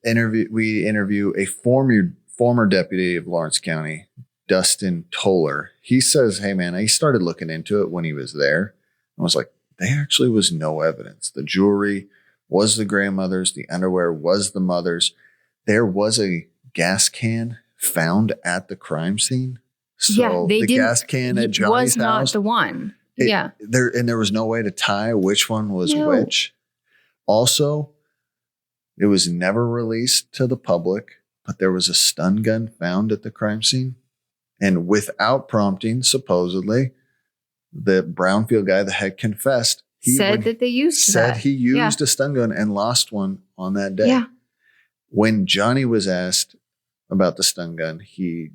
interview a former deputy of Lawrence County, Dustin Toller. He says, hey man, I started looking into it when he was there. I was like, there actually was no evidence. The jewelry was the grandmother's. The underwear was the mother's. There was a gas can found at the crime scene. So the gas can at Johnny's house was
not the one.
There was no way to tie which one was which. Also, it was never released to the public, but there was a stun gun found at the crime scene. And without prompting, supposedly, the Brownfield guy that had confessed,
said that they used
he used a stun gun and lost one on that day.
Yeah.
When Johnny was asked about the stun gun, he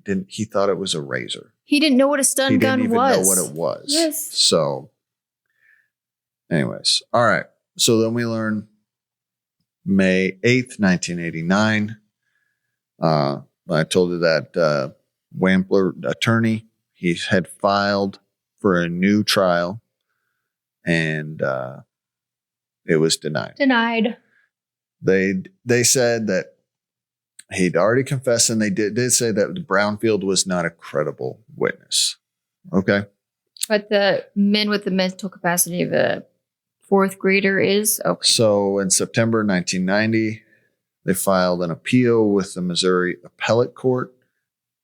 thought it was a razor.
He didn't know what a stun gun was.
He didn't even know what it was.
Yes.
So, anyways. All right. So then we learn May 8th, 1989. I told you that Wampler attorney, he had filed for a new trial, and it was denied. They said that he'd already confessed, and they did say that Brownfield was not a credible witness. Okay.
But the men with the mental capacity of a fourth grader is okay.
So in September 1990, they filed an appeal with the Missouri Appellate Court.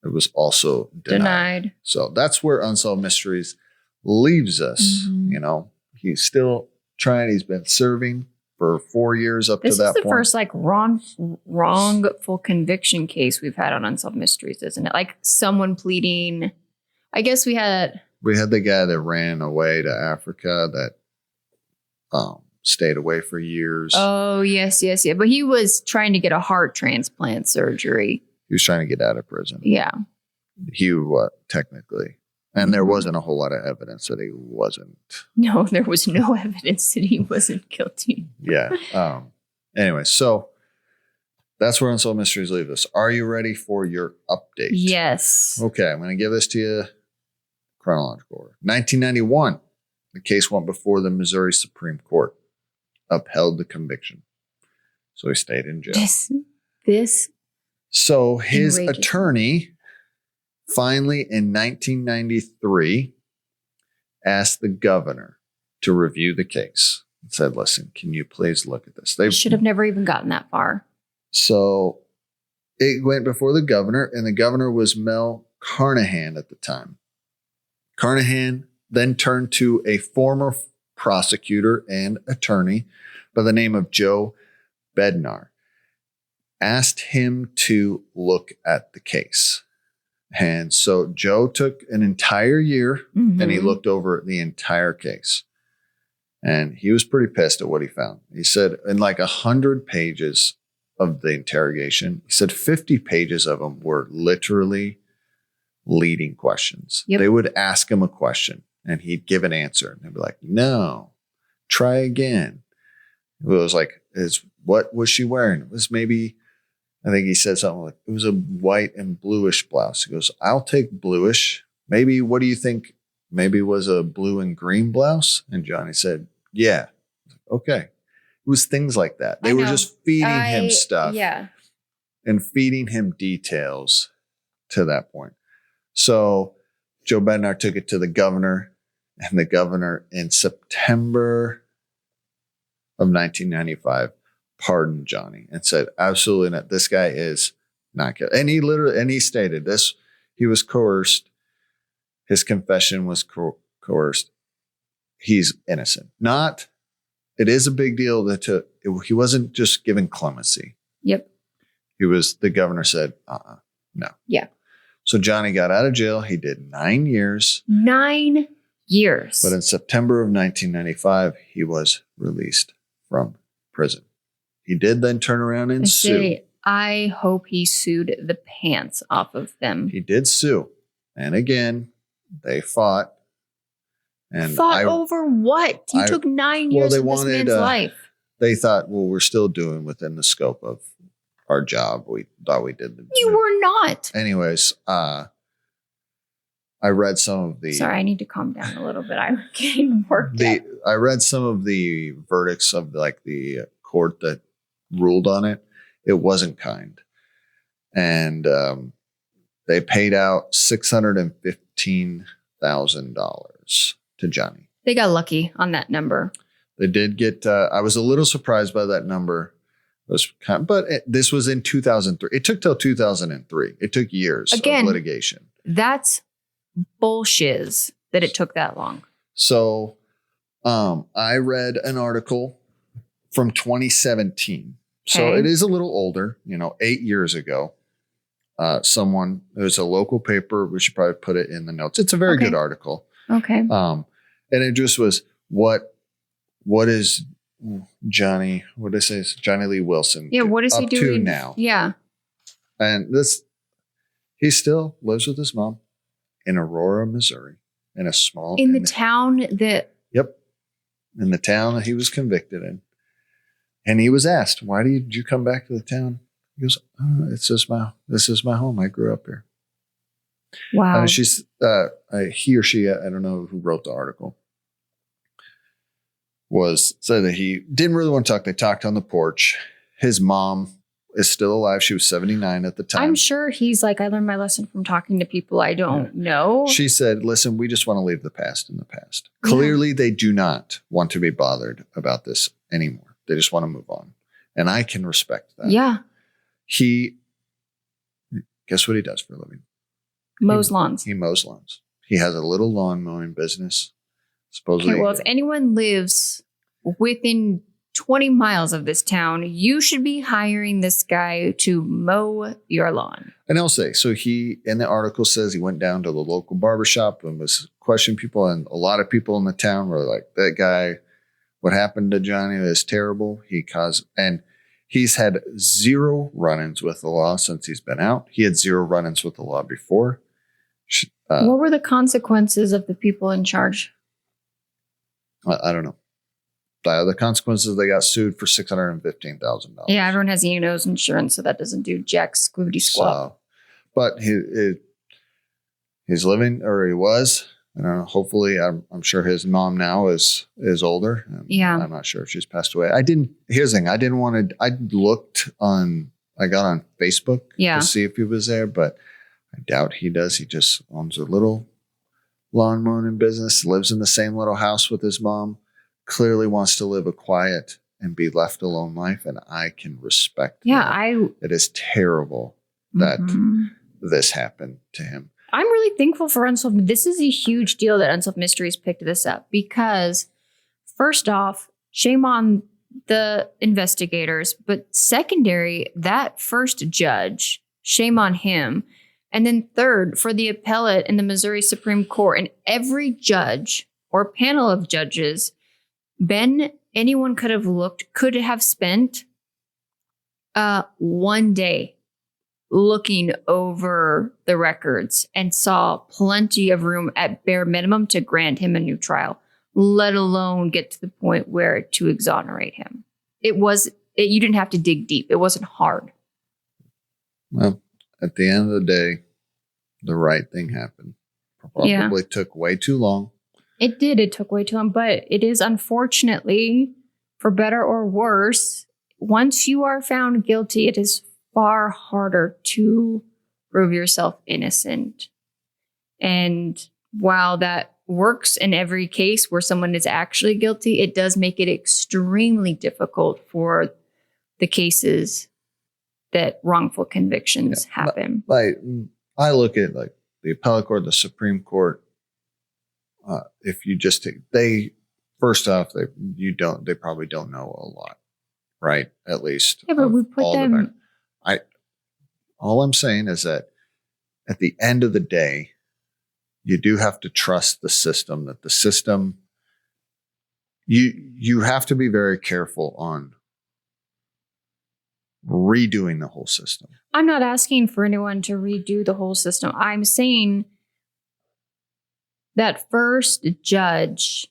It was also denied. So that's where Unsolved Mysteries leaves us.
Mm-hmm.
You know, he's still trying. He's been serving for 4 years up to that point.
This is the first like wrongful conviction case we've had on Unsolved Mysteries, isn't it? Like someone pleading. I guess we had
the guy that ran away to Africa that stayed away for years.
Oh, yes. But he was trying to get a heart transplant surgery.
He was trying to get out of prison.
Yeah.
He technically. And there wasn't a whole lot of evidence that he wasn't.
No, there was no evidence that he wasn't guilty.
Yeah. Anyway, so that's where Unsolved Mysteries leave us. Are you ready for your update?
Yes.
Okay, I'm going to give this to you chronological order. 1991, the case went before the Missouri Supreme Court, upheld the conviction. So he stayed in jail.
This.
So his
enrages
attorney finally in 1993 asked the governor to review the case and said, listen, can you please look at this? They
should have never even gotten that far.
So it went before the governor, and the governor was Mel Carnahan at the time. Carnahan then turned to a former prosecutor and attorney by the name of Joe Bednar, asked him to look at the case. And so Joe took an entire year and he looked over the entire case. And he was pretty pissed at what he found. He said in like 100 pages of the interrogation, he said 50 pages of them were literally leading questions.
Yep.
They would ask him a question and he'd give an answer. And they'd be like, no, try again. It was like, what was she wearing? It was maybe, I think he said something like, it was a white and bluish blouse. He goes, I'll take bluish. Maybe, what do you think? Maybe it was a blue and green blouse? And Johnny said, yeah. Okay. It was things like that. They were just feeding him stuff.
Yeah.
And feeding him details to that point. So Joe Bednar took it to the governor, and the governor in September of 1995 pardoned Johnny and said, absolutely not. This guy is not guilty. And he stated this, he was coerced. His confession was coerced. He's innocent. It is a big deal that he wasn't just given clemency.
Yep.
The governor said, no.
Yeah.
So Johnny got out of jail. He did 9 years.
9 years.
But in September of 1995, he was released from prison. He did then turn around and sue.
I hope he sued the pants off of them.
He did sue. And again, they fought. And
over what? You took 9 years of this man's life.
They thought, well, we're still doing within the scope of our job. We thought we did.
You were not.
Anyways, I read some of the...
Sorry, I need to calm down a little bit. I'm getting worked up.
I read some of the verdicts of the court that ruled on it. It wasn't kind. And they paid out $615,000 to Johnny.
They got lucky on that number.
They did get... I was a little surprised by that number. This was in 2003. It took till 2003. It took years of litigation.
That's bullshiz that it took that long. So
I read an article from 2017. So it is a little older, 8 years ago. It was a local paper. We should probably put it in the notes. It's a very good article.
Okay.
And it just was what Johnny, what did I say? It's Johnny Lee Wilson.
Yeah, what is he
up
doing
to now?
Yeah.
And he still lives with his mom in Aurora, Missouri, in a small...
In the town that...
Yep. In the town that he was convicted in. And he was asked, why did you come back to the town? He goes, this is my home. I grew up here.
Wow.
And she's, he or she, I don't know who wrote the article, said that he didn't really want to talk. They talked on the porch. His mom is still alive. She was 79 at the time.
I'm sure he's like, I learned my lesson from talking to people I don't know.
She said, listen, we just want to leave the past in the past. Yeah. Clearly, they do not want to be bothered about this anymore. They just want to move on. And I can respect that.
Yeah.
Guess what he does for a living?
Mows lawns.
He mows lawns. He has a little lawn mowing business. Supposedly.
Okay, well, if anyone lives within 20 miles of this town, you should be hiring this guy to mow your lawn.
And I'll say, so he, in the article says he went down to the local barbershop and was questioning people. And a lot of people in the town were like, that guy, what happened to Johnny is terrible. And he's had 0 run-ins with the law since he's been out. He had 0 run-ins with the law before.
What were the consequences of the people in charge?
I don't know. The consequences, they got sued for $615,000.
Yeah, everyone has E&O's insurance, so that doesn't do jack squiddy squat.
But he's living, or he was. Hopefully, I'm sure his mom now is older.
Yeah,
I'm not sure if she's passed away. Here's the thing. I didn't want to. I got on Facebook to see if he was there, but I doubt he does. He just owns a little lawn mowing business, lives in the same little house with his mom, clearly wants to live a quiet and be left alone life. And I can respect that. It is terrible that this happened to him.
I'm really thankful for Unsolved. This is a huge deal that Unsolved Mysteries picked this up because, first off, shame on the investigators, but secondary, that first judge, shame on him. And then third, for the appellate in the Missouri Supreme Court and every judge or panel of judges, anyone could have spent 1 day looking over the records and saw plenty of room at bare minimum to grant him a new trial, let alone get to the point where to exonerate him. You didn't have to dig deep. It wasn't hard.
Well, at the end of the day, the right thing happened. Probably took way too long.
It did. It took way too long, but it is unfortunately, for better or worse, once you are found guilty, it is far harder to prove yourself innocent. And while that works in every case where someone is actually guilty, it does make it extremely difficult for the cases that wrongful convictions happen.
I look at like the appellate court, the Supreme Court. If you just they probably don't know a lot, right? At least.
Yeah, but we put them.
All I'm saying is that at the end of the day, you do have to trust the system. That the system, you have to be very careful on redoing the whole system.
I'm not asking for anyone to redo the whole system. I'm saying that first judge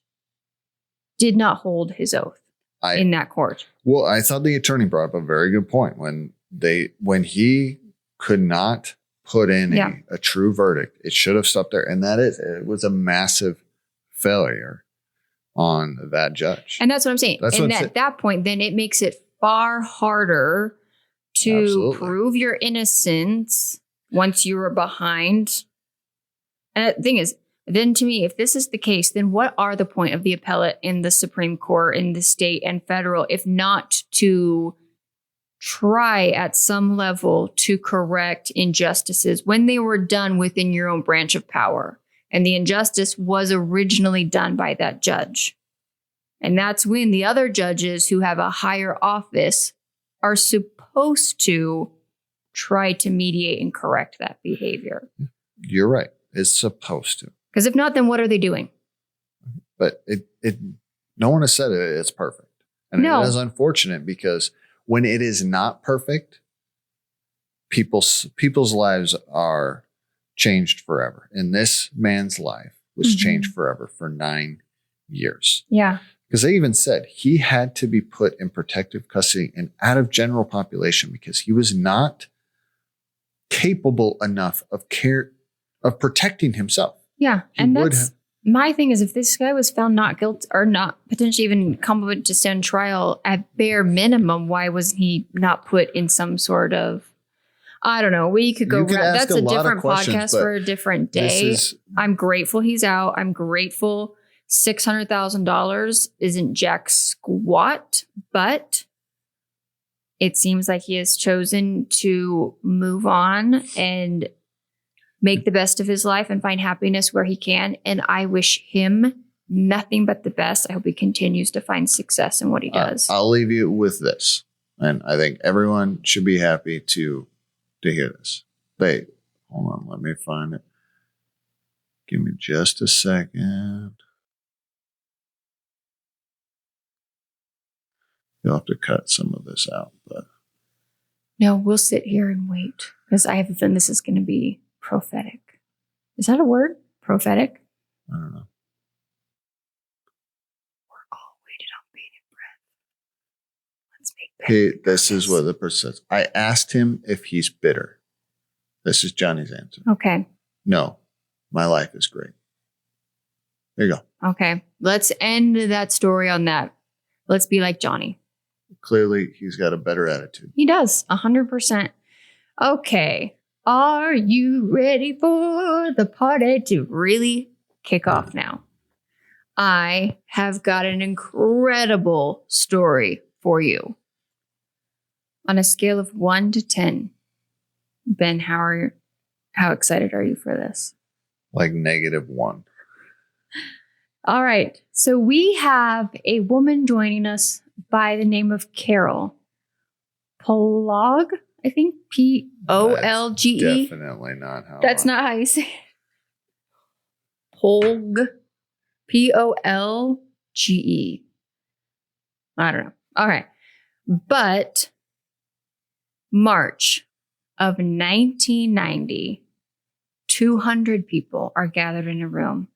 did not hold his oath in that court.
Well, I thought the attorney brought up a very good point when he could not put in a true verdict. It should have stopped there. And it was a massive failure on that judge.
And that's what I'm saying. At that point, then it makes it far harder to prove your innocence once you were behind. And the thing is, then to me, if this is the case, then what are the point of the appellate in the Supreme Court, in the state and federal, if not to try at some level to correct injustices when they were done within your own branch of power? And the injustice was originally done by that judge. And that's when the other judges who have a higher office are supposed to try to mediate and correct that behavior.
You're right. It's supposed to.
Because if not, then what are they doing?
But no one has said it's perfect. And
No.
it is unfortunate because when it is not perfect, people's lives are changed forever. And this man's life was changed forever for 9 years.
Yeah.
Because they even said he had to be put in protective custody and out of general population because he was not capable enough of protecting himself.
Yeah.
He
And
would
that's my thing is if this guy was found not guilty or not potentially even competent to stand trial at bare minimum, why was he not put in some sort of, I don't know, we could go,
You could ask
that's
a
a
lot of
different
questions,
podcast
but
for a different
this
day.
is-
I'm grateful he's out. I'm grateful $600,000 isn't jack squat, but it seems like he has chosen to move on and make the best of his life and find happiness where he can. And I wish him nothing but the best. I hope he continues to find success in what he does.
I'll leave you with this. And I think everyone should be happy to hear this. Hold on, let me find it. Give me just a second. You'll have to cut some of this out, but
No, we'll sit here and wait because I have a feeling this is going to be prophetic. Is that a word? Prophetic?
I don't know.
We're all waited on bated breath. Let's make
This is what the person says. I asked him if he's bitter. This is Johnny's answer.
Okay.
No, my life is great. There you go.
Okay. Let's end that story on that. Let's be like Johnny.
Clearly, he's got a better attitude.
He does, 100%. Okay. Are you ready for the party to really kick off now? I have got an incredible story for you. On a scale of 1 to 10, Ben, how excited are you for this?
Like -1.
All right. So we have a woman joining us by the name of Coral Polge, I think Polge.
Definitely not how.
That's not how you say it. Polge. Polge. I don't know. All right. But March of 1990, 200 people are gathered in a room,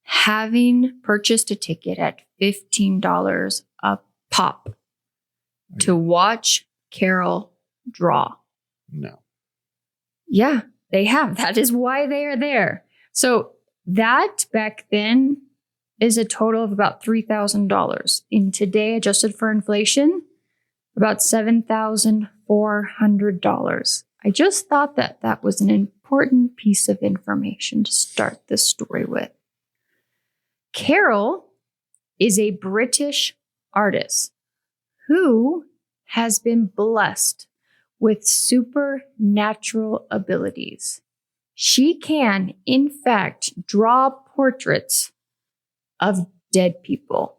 having purchased a ticket at $15 a pop to watch Coral draw.
No.
Yeah, they have. That is why they are there. So that back then is a total of about $3,000. In today, adjusted for inflation, about $7,400. I just thought that was an important piece of information to start this story with. Coral is a British artist who has been blessed with supernatural abilities. She can, in fact, draw portraits of dead people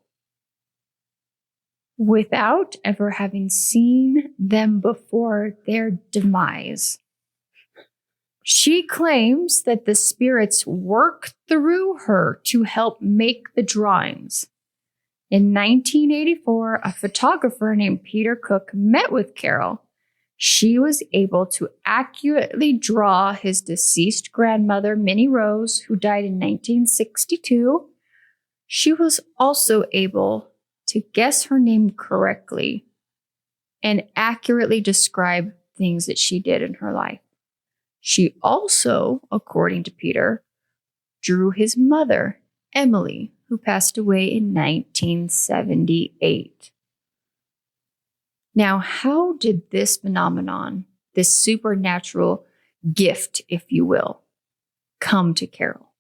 without ever having seen them before their demise. She claims that the spirits work through her to help make the drawings. In 1984, a photographer named Peter Cook met with Coral. She was able to accurately draw his deceased grandmother, Minnie Rose, who died in 1962. She was also able to guess her name correctly and accurately describe things that she did in her life. She also, according to Peter, drew his mother, Emily, who passed away in 1978. Now, how did this phenomenon, this supernatural gift, if you will, come to Coral?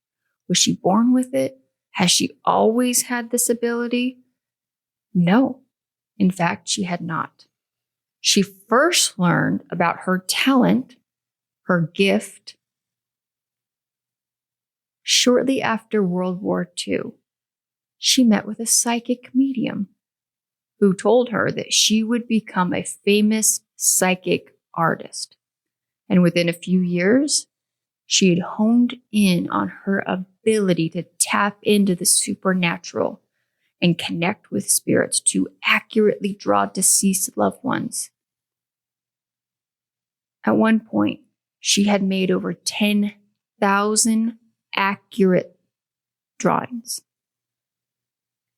Was she born with it? Has she always had this ability? No. In fact, she had not. She first learned about her talent, her gift, shortly after World War II. She met with a psychic medium who told her that she would become a famous psychic artist. And within a few years, she had honed in on her ability to tap into the supernatural and connect with spirits to accurately draw deceased loved ones. At one point, she had made over 10,000 accurate drawings.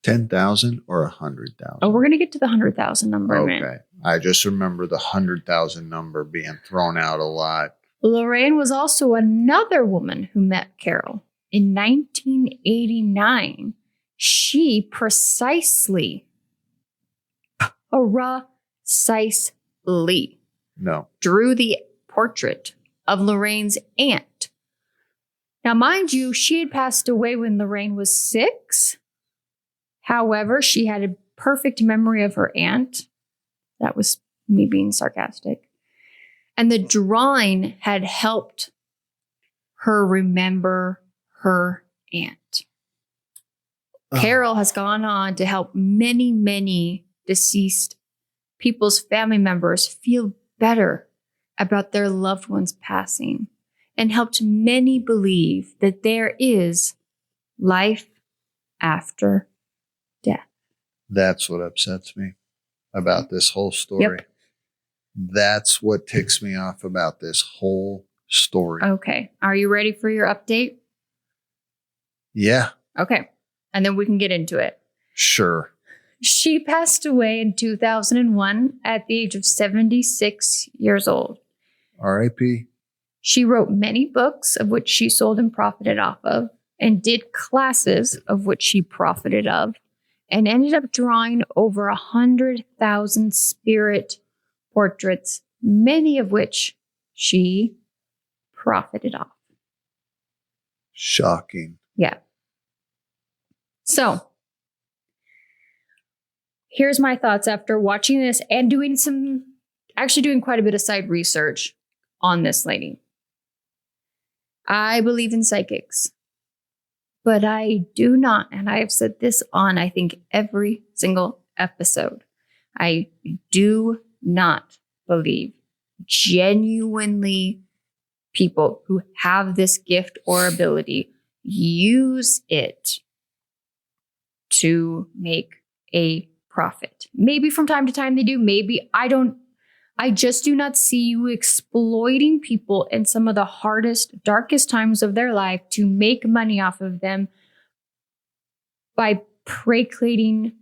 10,000 or 100,000?
Oh, we're going to get to the 100,000 number in a minute.
Okay. I just remember the 100,000 number being thrown out a lot.
Lorraine was also another woman who met Carol. In 1989, she precisely
No.
drew the portrait of Lorraine's aunt. Now, mind you, she had passed away when Lorraine was 6. However, she had a perfect memory of her aunt. That was me being sarcastic. And the drawing had helped her remember her aunt. Carol has gone on to help many, many deceased people's family members feel better about their loved ones passing and helped many believe that there is life after death.
That's what upsets me about this whole story.
Yep.
That's what ticks me off about this whole story.
Okay. Are you ready for your update?
Yeah,
Okay. And then we can get into it.
sure.
She passed away in 2001 at the age of 76 years old.
R.I.P.
She wrote many books of which she sold and profited off of, and did classes of which she profited of, and ended up drawing over 100,000 spirit portraits, many of which she profited off.
Shocking.
Yeah. So, here's my thoughts after watching this and doing quite a bit of side research on this lady. I believe in psychics, but I do not, and I have said this on, I think, every single episode. I do not believe genuinely people who have this gift or ability use it to make a profit. Maybe from time to time they do. Maybe I don't. I just do not see you exploiting people in some of the hardest, darkest times of their life to make money off of them by placating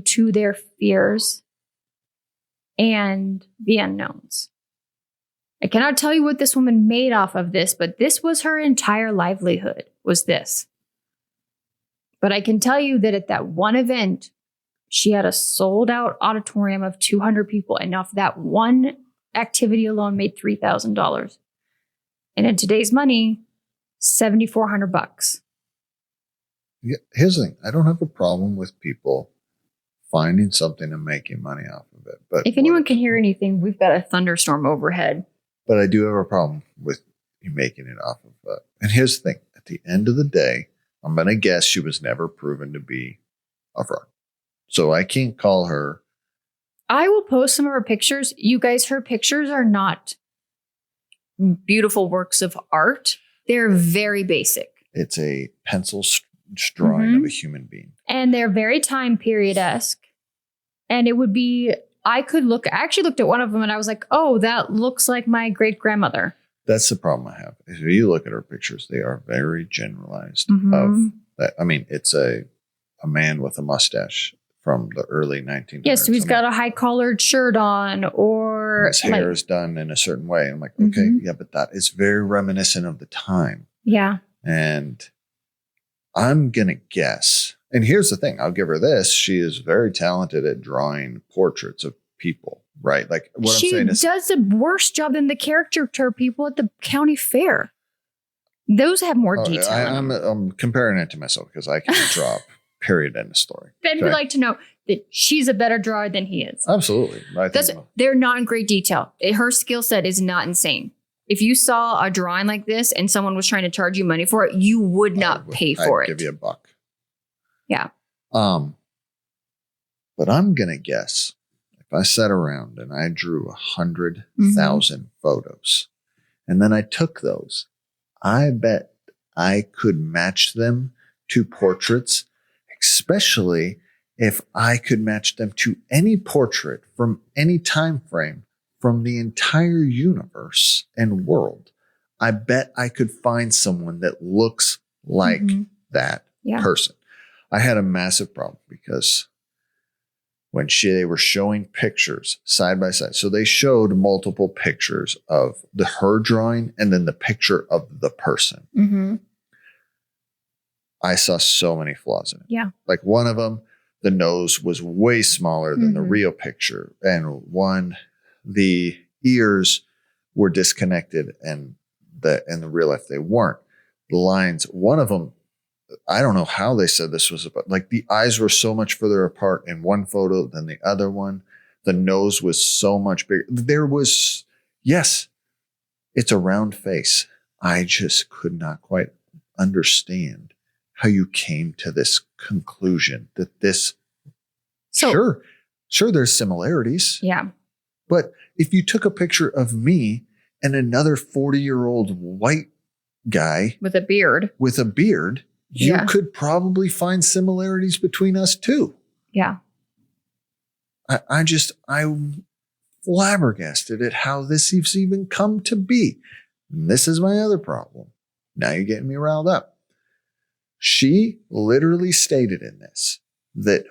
to their fears and the unknowns. I cannot tell you what this woman made off of this, but this was her entire livelihood, was this. But I can tell you that at that one event, she had a sold out auditorium of 200 people. And off that one activity alone made $3,000. And in today's money, $7,400.
Yeah, here's the thing. I don't have a problem with people finding something and making money off of it. But
if anyone can hear anything, we've got a thunderstorm overhead.
But I do have a problem with you making it off of it. And here's the thing. At the end of the day, I'm going to guess she was never proven to be a fraud. So I can't call her.
I will post some of her pictures. You guys, her pictures are not beautiful works of art. They're very basic.
It's a pencil drawing of a human being.
And they're very time period-esque. And it would be, I actually looked at one of them and I was like, oh, that looks like my great-grandmother.
That's the problem I have. If you look at her pictures, they are very generalized. It's a man with a mustache from the early 1900s.
Yes, so he's got a high-collared shirt on, or
his hair is done in a certain way. I'm like, okay, yeah, but that is very reminiscent of the time.
Yeah.
And I'm going to guess, and here's the thing, I'll give her this. She is very talented at drawing portraits of people, right? Like what I'm saying is,
she does a worse job than the caricature people at the county fair. Those have more detail.
I'm comparing it to myself because I can draw. Period. End of story.
Ben would like to know that she's a better drawer than he is.
Absolutely.
They're not in great detail. Her skill set is not insane. If you saw a drawing like this and someone was trying to charge you money for it, you would not pay for it.
I'd give you $1.
Yeah.
But I'm going to guess if I sat around and I drew 100,000 photos and then I took those, I bet I could match them to portraits, especially if I could match them to any portrait from any time frame from the entire universe and world, I bet I could find someone that looks like that person. I had a massive problem because when they were showing pictures side by side, so they showed multiple pictures of her drawing and then the picture of the person.
Mm-hmm.
I saw so many flaws in it.
Yeah.
Like one of them, the nose was way smaller than the real picture. And one, the ears were disconnected and in the real life they weren't. The lines, one of them, I don't know how they said this was about, like the eyes were so much further apart in one photo than the other one. The nose was so much bigger. There was, yes, it's a round face. I just could not quite understand how you came to this conclusion that this, sure, there's similarities.
Yeah.
But if you took a picture of me and another 40-year-old white guy
with a beard,
you could probably find similarities between us too.
Yeah.
I'm flabbergasted at how this has even come to be. And this is my other problem. Now you're getting me riled up. She literally stated in this that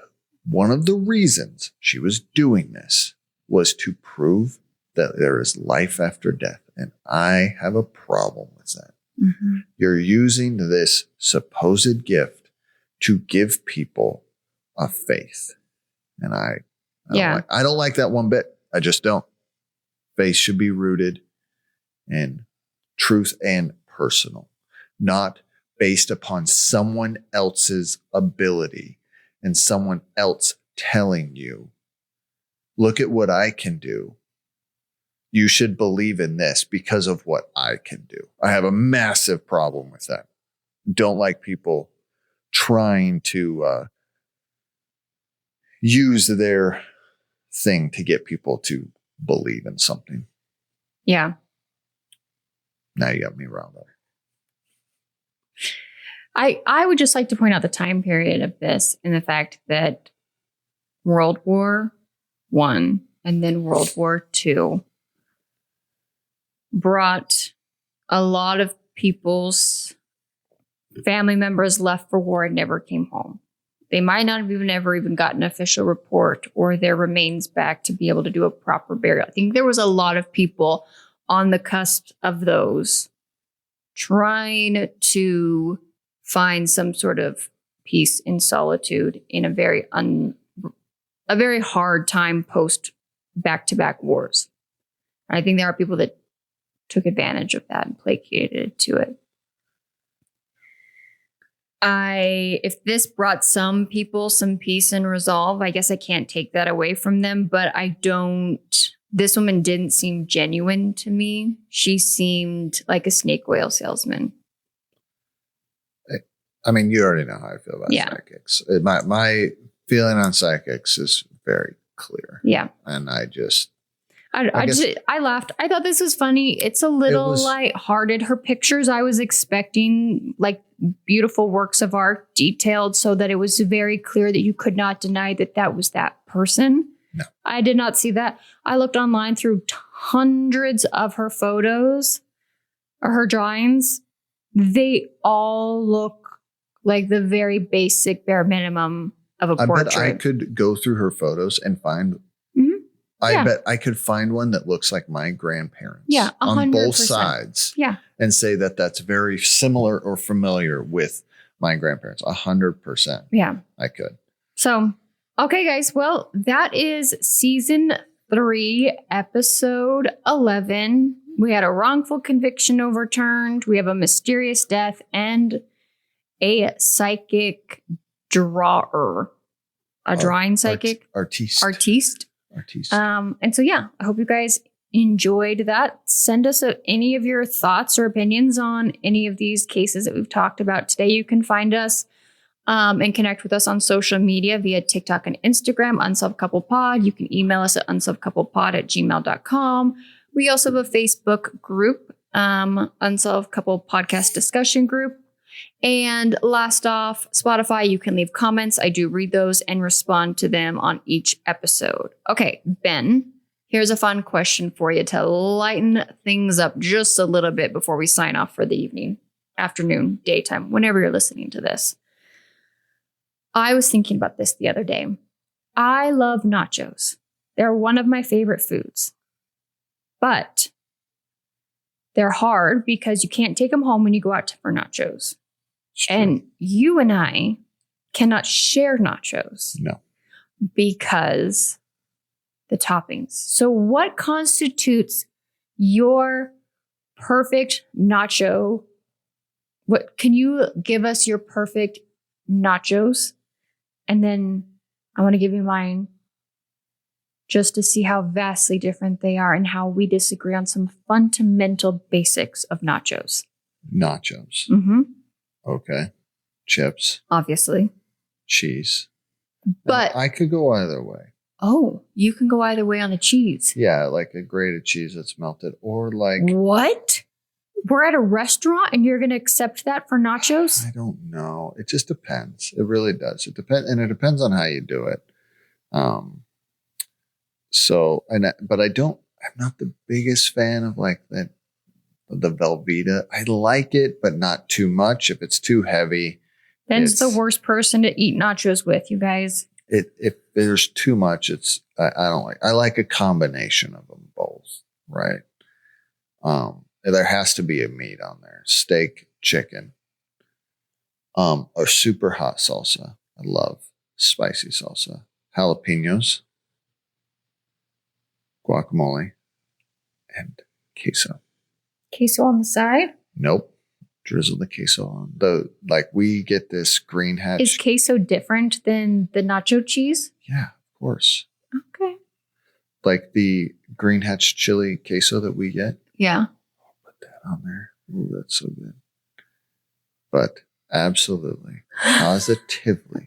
one of the reasons she was doing this was to prove that there is life after death. And I have a problem with that.
Mm-hmm.
You're using this supposed gift to give people a faith. And I don't like that one bit. I just don't. Faith should be rooted in truth and personal, not based upon someone else's ability and someone else telling you, look at what I can do. You should believe in this because of what I can do. I have a massive problem with that. Don't like people trying to use their thing to get people to believe in something.
Yeah.
Now you got me riled up.
I would just like to point out the time period of this and the fact that World War I and then World War II brought a lot of people's family members left for war and never came home. They might not have ever even gotten an official report or their remains back to be able to do a proper burial. I think there was a lot of people on the cusp of those trying to find some sort of peace in solitude in a very hard time post back-to-back wars. And I think there are people that took advantage of that and placated to it. If this brought some people some peace and resolve, I guess I can't take that away from them, but this woman didn't seem genuine to me. She seemed like a snake oil salesman.
I mean, you already know how I feel about psychics. My feeling on psychics is very clear.
Yeah.
And I
laughed. I thought this was funny. It's a little lighthearted. Her pictures, I was expecting like beautiful works of art, detailed so that it was very clear that you could not deny that that was that person.
No.
I did not see that. I looked online through hundreds of her photos or her drawings. They all look like the very basic bare minimum of a portrait.
I bet I could go through her photos and find I bet I could find one that looks like my grandparents.
Yeah, 100%.
On both sides.
Yeah.
And say that that's very similar or familiar with my grandparents. 100%.
Yeah.
I could.
So, okay, guys. Well, that is season 3, episode 11. We had a wrongful conviction overturned. We have a mysterious death and a psychic drawer. A drawing psychic. Artiste. And so, yeah, I hope you guys enjoyed that. Send us any of your thoughts or opinions on any of these cases that we've talked about today. You can find us and connect with us on social media via TikTok and Instagram, Unsolved Couple Pod. You can email us at unsolvedcouplepod@gmail.com. We also have a Facebook group, Unsolved Couple Podcast Discussion Group. And last off, Spotify, you can leave comments. I do read those and respond to them on each episode. Okay, Ben, here's a fun question for you to lighten things up just a little bit before we sign off for the evening, afternoon, daytime, whenever you're listening to this. I was thinking about this the other day. I love nachos. They're one of my favorite foods. But they're hard because you can't take them home when you go out for nachos. And you and I cannot share nachos.
No.
Because the toppings. So what constitutes your perfect nacho? What can you give us your perfect nachos? And then I want to give you mine just to see how vastly different they are and how we disagree on some fundamental basics of nachos.
Nachos.
Mm-hmm.
Okay. Chips.
Obviously.
Cheese.
But
and I could go either way.
Oh, you can go either way on the cheese.
Yeah, like a grated cheese that's melted, or like
what? We're at a restaurant and you're going to accept that for nachos?
I don't know. It just depends. It really does. It depends, and it depends on how you do it. But I'm not the biggest fan of like the Velveeta. I like it, but not too much. If it's too heavy,
Ben's the worst person to eat nachos with, you guys.
If there's too much, I don't like. I like a combination of them both, right? There has to be a meat on there: steak, chicken, a super hot salsa. I love spicy salsa, jalapenos, guacamole, and queso.
Queso on the side?
Nope. Drizzle the queso on. We get this green hatch.
Is queso different than the nacho cheese?
Yeah, of course.
Okay.
Like the green hatch chili queso that we get.
Yeah.
I'll put that on there. Ooh, that's so good. But absolutely, positively,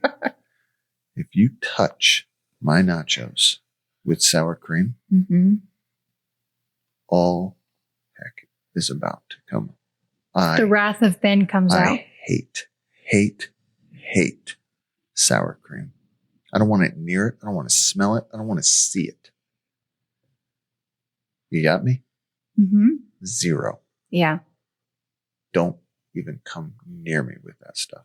if you touch my nachos with sour cream, all heck is about to come.
The wrath of Ben comes out.
I hate sour cream. I don't want it near it. I don't want to smell it. I don't want to see it. You got me?
Mm-hmm.
0.
Yeah.
Don't even come near me with that stuff.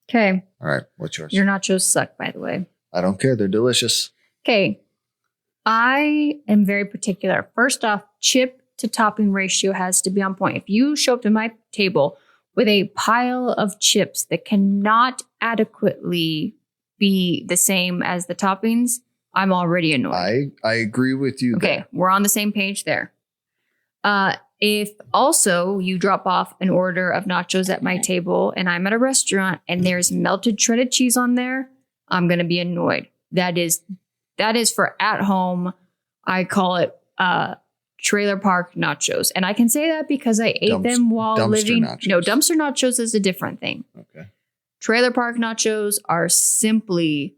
Okay.
All right. What's yours?
Your nachos suck, by the way.
I don't care. They're delicious.
Okay. I am very particular. First off, chip to topping ratio has to be on point. If you show up to my table with a pile of chips that cannot adequately be the same as the toppings, I'm already annoyed.
I agree with you.
Okay,
there.
we're on the same page there. If also you drop off an order of nachos at my table and I'm at a restaurant and there's melted shredded cheese on there, I'm going to be annoyed. That is for at home. I call it trailer park nachos. And I can say that because I ate them while living.
Nachos.
No, dumpster nachos is a different thing.
Okay.
Trailer park nachos are simply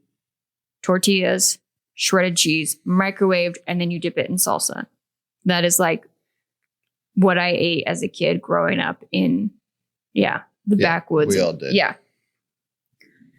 tortillas, shredded cheese, microwaved, and then you dip it in salsa. That is like what I ate as a kid growing up in, the backwoods.
We all did.
Yeah.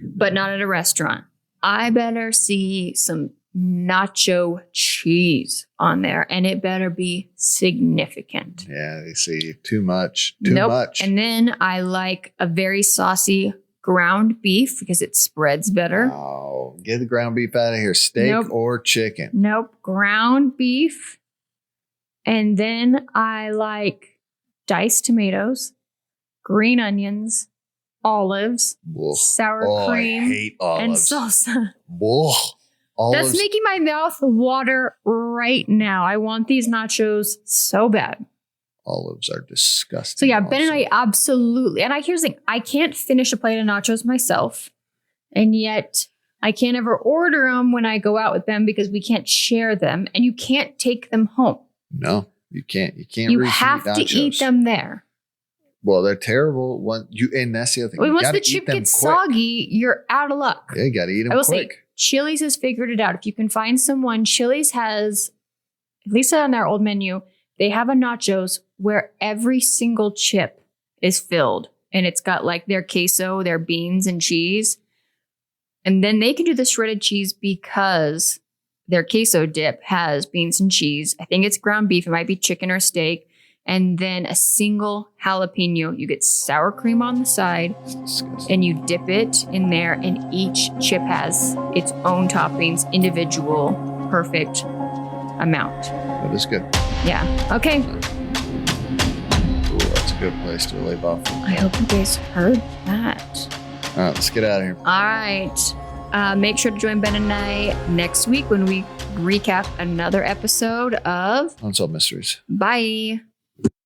But not at a restaurant. I better see some nacho cheese on there, and it better be significant.
Yeah, they see too much.
And then I like a very saucy ground beef because it spreads better.
Oh, get the ground beef out of here. Steak or chicken.
Nope. Ground beef. And then I like diced tomatoes, green onions, olives, sour cream,
I hate olives.
and salsa.
Whoa. Olives.
That's making my mouth water right now. I want these nachos so bad.
Olives are disgusting.
So yeah, Ben and I absolutely, and here's the thing, I can't finish a plate of nachos myself. And yet I can't ever order them when I go out with them because we can't share them and you can't take them home.
No, you can't.
You have to eat them there.
Well, they're terrible. And that's the other thing.
Once the chip gets soggy, you're out of luck.
Yeah, you got to eat them
I will
quick.
say, Chili's has figured it out. If you can find someone, Chili's has, at least on their old menu, they have a nachos where every single chip is filled and it's got like their queso, their beans and cheese. And then they can do the shredded cheese because their queso dip has beans and cheese. I think it's ground beef. It might be chicken or steak. And then a single jalapeno. You get sour cream on the side and you dip it in there, and each chip has its own toppings, individual, perfect amount.
That is good.
Yeah. Okay.
Ooh, that's a good place to leave off.
I hope you guys heard that.
All right, let's get out of here.
All right. Make sure to join Ben and I next week when we recap another episode of
Unsolved Mysteries.
Bye.